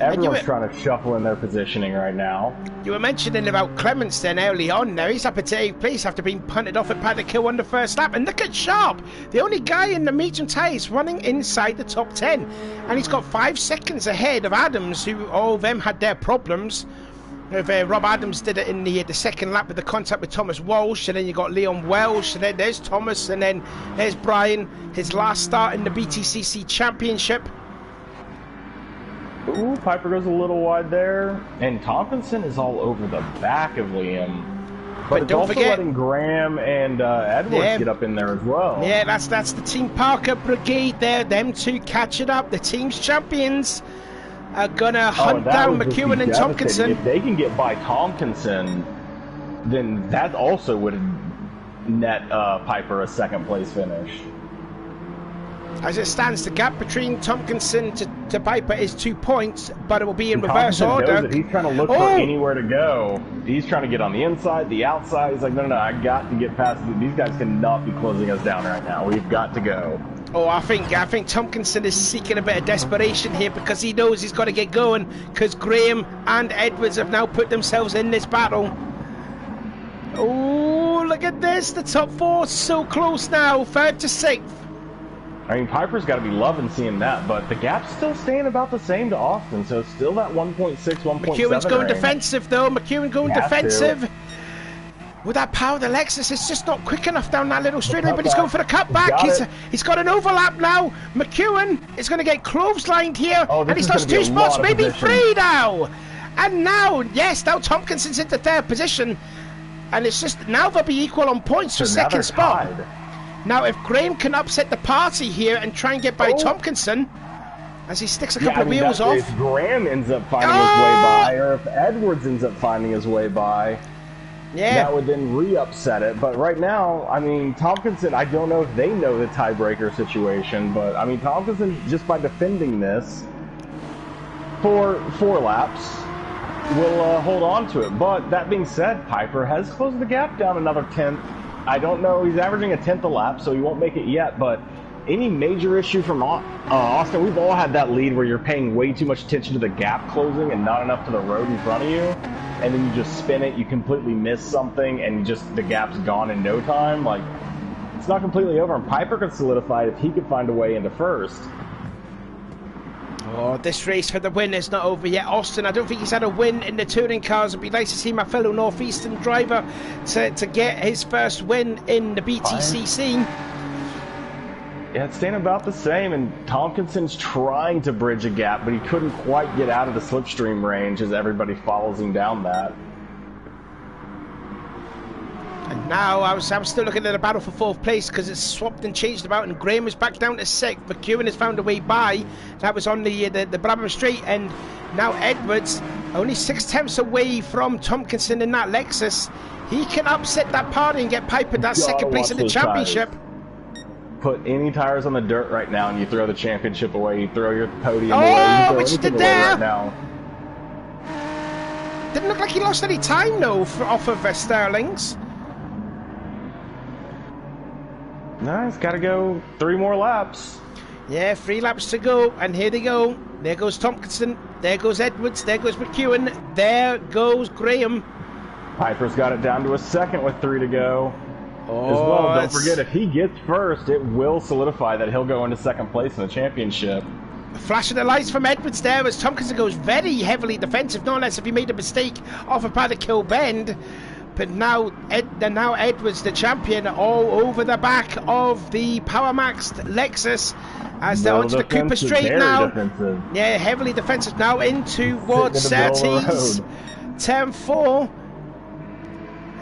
Everyone's trying to shuffle in their positioning right now. You were mentioning about Clements then early on. Now he's up at 8th place after being punted off at Paddock Hill on the first lap. And look at Sharp, the only guy in the medium tyres running inside the top 10. And he's got 5 seconds ahead of Adams, who all of them had their problems. Rob Adams did it in the second lap with the contact with Thomas Walsh, and then you got Leon Welsh, and then there's Thomas, and then there's Brian, his last start in the BTCC Championship. Ooh, Piper goes a little wide there, and Tompkinson is all over the back of Liam. But it's also letting Graham and Edwards get up in there as well. Yeah, that's the Team Parker Brigade there. Them two catch it up. The team's champions are gonna hunt down McEwen and Tompkinson. If they can get by Tompkinson, then that also would net Piper a 2nd place finish. As it stands, the gap between Tompkinson to Piper is 2 points, but it will be in reverse order. Knows it. He's trying to look for anywhere to go. He's trying to get on the inside, the outside. He's like, no, I got to get past it. These guys cannot be closing us down right now. We've got to go. Oh, I think Tompkinson is seeking a bit of desperation here because he knows he's got to get going, because Graham and Edwards have now put themselves in this battle. Oh, look at this. The top 4 so close now, 3rd to 6th. I mean, Piper's got to be loving seeing that, but the gap's still staying about the same to Austin, so it's still that 1.6, 1.7 McEwen's going range. defensive, though. McEwen going defensive. With that power, the Lexus is just not quick enough down that little straightaway, but he's going for the cutback. He's got an overlap now. McEwen is going to get clotheslined here, and he's lost 2 spots, maybe 3 now. And now, yes, now Tompkinson's into 3rd position, and it's just, now they'll be equal on points for 2nd spot. Now, if Graham can upset the party here and try and get by Tompkinson, as he sticks a couple of wheels off. If Graham ends up finding his way by, or if Edwards ends up finding his way by, that would then re-upset it. But right now, I mean, Tompkinson, I don't know if they know the tiebreaker situation, but I mean, Tompkinson, just by defending this for 4 laps, will hold on to it. But that being said, Piper has closed the gap down another 10th. I don't know, he's averaging a 10th a lap, so he won't make it yet, but any major issue from Austin, we've all had that lead where you're paying way too much attention to the gap closing and not enough to the road in front of you. and then you just spin it, you completely miss something, and just the gap's gone in no time. Like, it's not completely over, and Piper could solidify it if he could find a way into first. Oh, this race for the win is not over yet. Austin, I don't think he's had a win in the touring cars. It'd be nice to see my fellow Northeastern driver to get his first win in the BTCC. Yeah, it's staying about the same, and Tompkinson's trying to bridge a gap, but he couldn't quite get out of the slipstream range as everybody follows him down that. And now I'm still looking at a battle for 4th place because it's swapped and changed about, and Graham is back down to 6th. McEwen has found a way by. That was on the Brabham Straight, and now Edwards only 6 tenths away from Tompkinson in that Lexus. He can upset that party and get Piper that 2nd place in the championship. Put any tires on the dirt right now and you throw the championship away. You throw your podium away. Oh, which did there? Right now. Didn't look like he lost any time though off of Sterling's. No, he's got to go 3 more laps. Yeah, 3 laps to go, and here they go. There goes Tompkinson, there goes Edwards, there goes McEwen, there goes Graham. Piper's got it down to a 2nd with 3 to go. Oh, as well, don't forget, if he gets first, it will solidify that he'll go into 2nd place in the championship. Flashing the lights from Edwards there as Tompkinson goes very heavily defensive, no less if he made a mistake off of Paddock Bend. But now Edwards, the champion, all over the back of the Power Maxed Lexus as they're onto the Cooper Straight now. Defensive. Yeah, heavily defensive now in towards Surtees. Turn 4.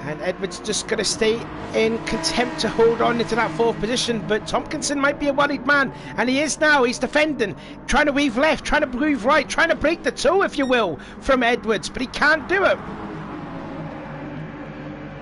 And Edwards just going to stay in contempt to hold on into that 4th position. But Tompkinson might be a worried man. And he is now. He's defending. Trying to weave left. Trying to weave right. Trying to break the toe, if you will, from Edwards. But he can't do it.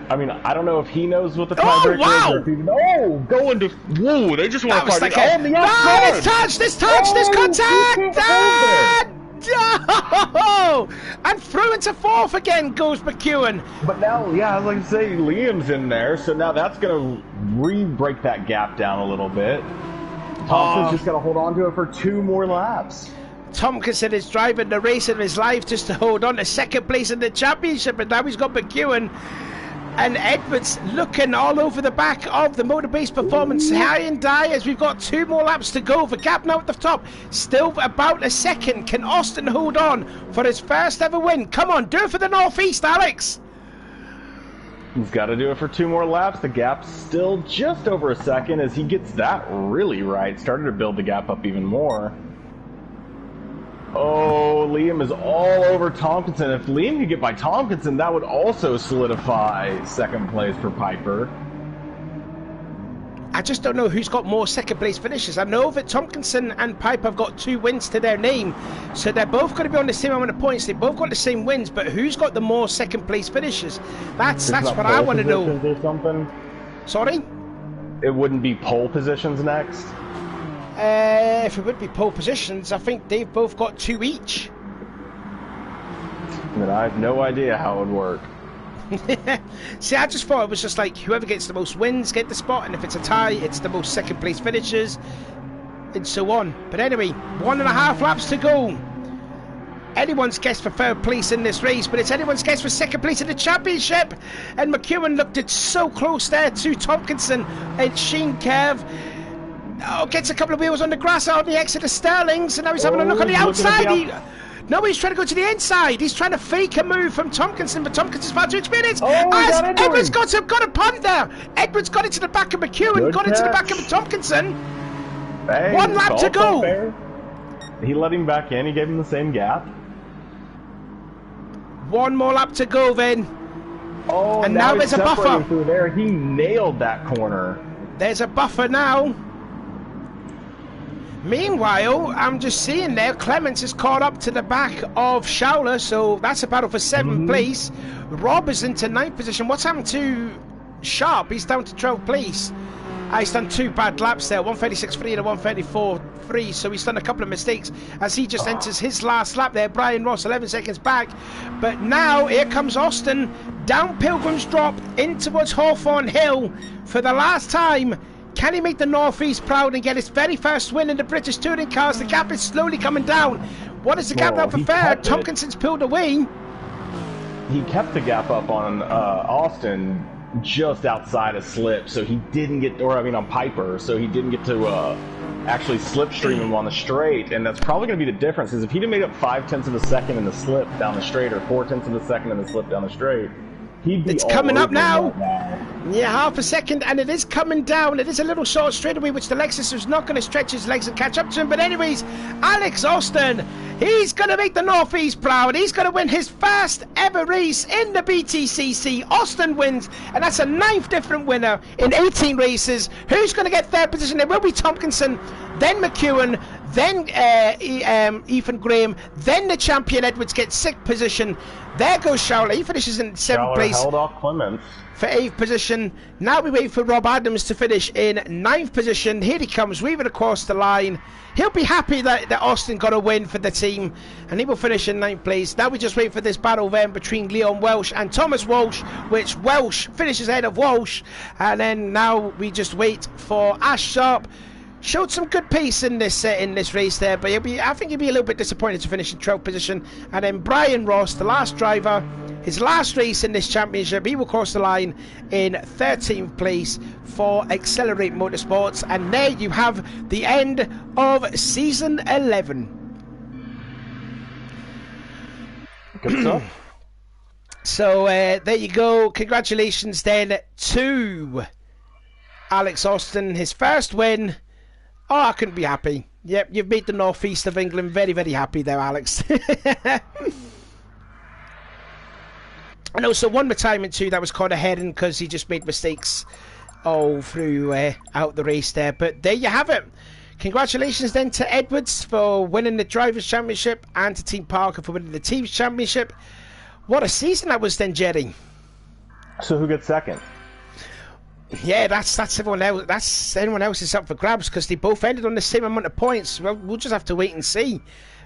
I mean, I don't know if he knows what the tiebreaker is. Oh, going to... Whoa, they just want to fight it on the outside. It's touched, there's contact! Oh! And through into 4th again goes McEwen. But now, yeah, I was like to say, Liam's in there, so now that's going to re-break that gap down a little bit. Thompson's just got to hold on to it for 2 more laps. Tompkinson is driving the race of his life just to hold on to 2nd place in the championship, and now he's got McEwen. And Edwards looking all over the back of the Motorbase Performance. High and die as we've got 2 more laps to go. The gap now at the top, still about a 2nd. Can Austin hold on for his first ever win? Come on, do it for the Northeast, Alex. He's got to do it for 2 more laps. The gap's still just over a 2nd as he gets that really right. Started to build the gap up even more. Oh, Liam is all over Tompkinson. If Liam could get by Tompkinson, that would also solidify 2nd place for Piper. I just don't know who's got more 2nd place finishes. I know that Tompkinson and Piper have got 2 wins to their name, so they're both going to be on the same amount of points. They both got the same wins, but who's got the more 2nd place finishes? That's what I want to know. Or something? Sorry? It wouldn't be pole positions next? If it would be pole positions, I think they've both got 2 each. But I have no idea how it would work. See, I just thought it was just like whoever gets the most wins get the spot, and if it's a tie, it's the most 2nd place finishes, and so on. But anyway, 1.5 laps to go. Anyone's guess for 3rd place in this race, but it's anyone's guess for 2nd place in the championship. And McEwen looked it so close there to Tompkinson and Sheen Curve. Oh, gets a couple of wheels on the grass out of the exit of Sterling's, and now he's having a look on the outside. No, he's trying to go to the inside. He's trying to fake a move from Tompkinson, but Tompkinson's far too experienced. As Edwards got a punt there. Edwards got into the back of McEwen, got into the back of Tompkinson. Hey, 1 lap to go. Fair. He let him back in. He gave him the same gap. 1 more lap to go then. Oh, and now there's a buffer. Through there. He nailed that corner. There's a buffer now. Meanwhile, I'm just seeing there, Clements is caught up to the back of Schauler, so that's a battle for 7th place. Rob is into 9th position. What's happened to Sharp? He's down to 12th place. He's done 2 bad laps there, 136.3 and a 134.3, so he's done a couple of mistakes as he just enters his last lap there. Brian Ross 11 seconds back, but now here comes Austin down Pilgrim's Drop in towards Hawthorne Hill for the last time. Can he make the Northeast proud and get his very first win in the British Touring Cars? The gap is slowly coming down. What is the gap now for 3rd? Tompkinson's pulled away. he kept the gap up on Austin just outside of slip, so he didn't get, or I mean on Piper, so he didn't get to actually slipstream him on the straight, and that's probably going to be the difference, is if he'd have made up 0.5 of a second in the slip down the straight, or 0.4 of a second in the slip down the straight, he'd be it's coming up now. Right. Yeah, 0.5 second, and it is coming down. It is a little short straightaway, which the Lexus is not going to stretch his legs and catch up to him. But anyways, Alex Austin, he's going to make the Northeast proud. He's going to win his first ever race in the BTCC. Austin wins, and that's a 9th different winner in 18 races. Who's going to get 3rd position? It will be Tompkinson, then McEwen, then Ethan Graham, then the champion Edwards gets 6th position. There goes Schauer. He finishes in 7th place. Held off Clements for 8th position. Now we wait for Rob Adams to finish in 9th position. Here he comes, weaving across the line. He'll be happy that Austin got a win for the team, and he will finish in 9th place. Now we just wait for this battle then between Leon Welsh and Thomas Walsh, which Welsh finishes ahead of Walsh. And then now we just wait for Ash Sharp. Showed some good pace in this race there, but I think he'll be a little bit disappointed to finish in 12th position. And then Brian Ross, the last driver, his last race in this championship, he will cross the line in 13th place for Accelerate Motorsports. And there you have the end of season 11. Good stuff. So there you go. Congratulations then to Alex Austin, his first win. Oh, I couldn't be happy. Yep, you've made the northeast of England very, very happy there, Alex. And also one retirement too that was caught ahead because he just made mistakes all through out the race there. But there you have it. Congratulations then to Edwards for winning the Drivers' Championship and to Team Parker for winning the Teams' Championship. What a season that was then, Jerry. So who gets second? Yeah, that's everyone else. That's anyone else is up for grabs because they both ended on the same amount of points. Well, we'll just have to wait and see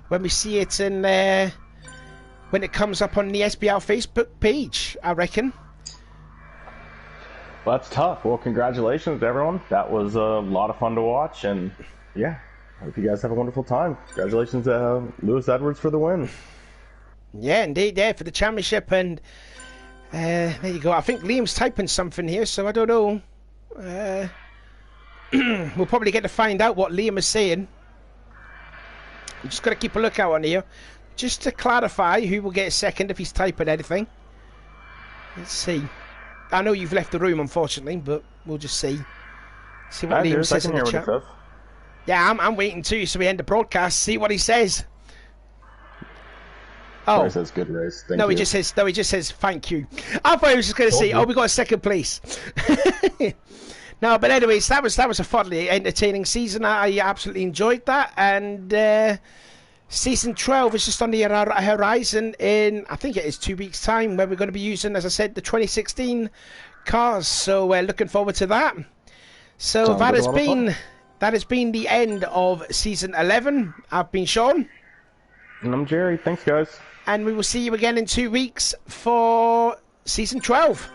when we see it in when it comes up on the SBR Facebook page, I reckon. Well, that's tough. Well, congratulations, everyone. That was a lot of fun to watch, and yeah, I hope you guys have a wonderful time. Congratulations to Lewis Edwards for the win. Yeah, indeed, yeah, for the championship. And there you go. I think Liam's typing something here, so I don't know. We'll probably get to find out what Liam is saying. I'm just got to keep a lookout on here, just to clarify who will get second if he's typing anything. Let's see. I know you've left the room, unfortunately, but we'll just see. See what Liam says in the chat. Yeah, I'm waiting too, so we end the broadcast. See what he says. Oh, he says good race. Thank no, you. he just says thank you. I thought he was just going to say, "Oh, we got a second place." No, but anyways, that was a thoroughly entertaining season. I absolutely enjoyed that, and season 12 is just on the horizon in, I think it is 2 weeks' time, where we're going to be using, as I said, the 2016 cars. So we're looking forward to that. So that has been the end of season 11. I've been Sean. And I'm Jerry. Thanks, guys. And we will see you again in 2 weeks for season 12.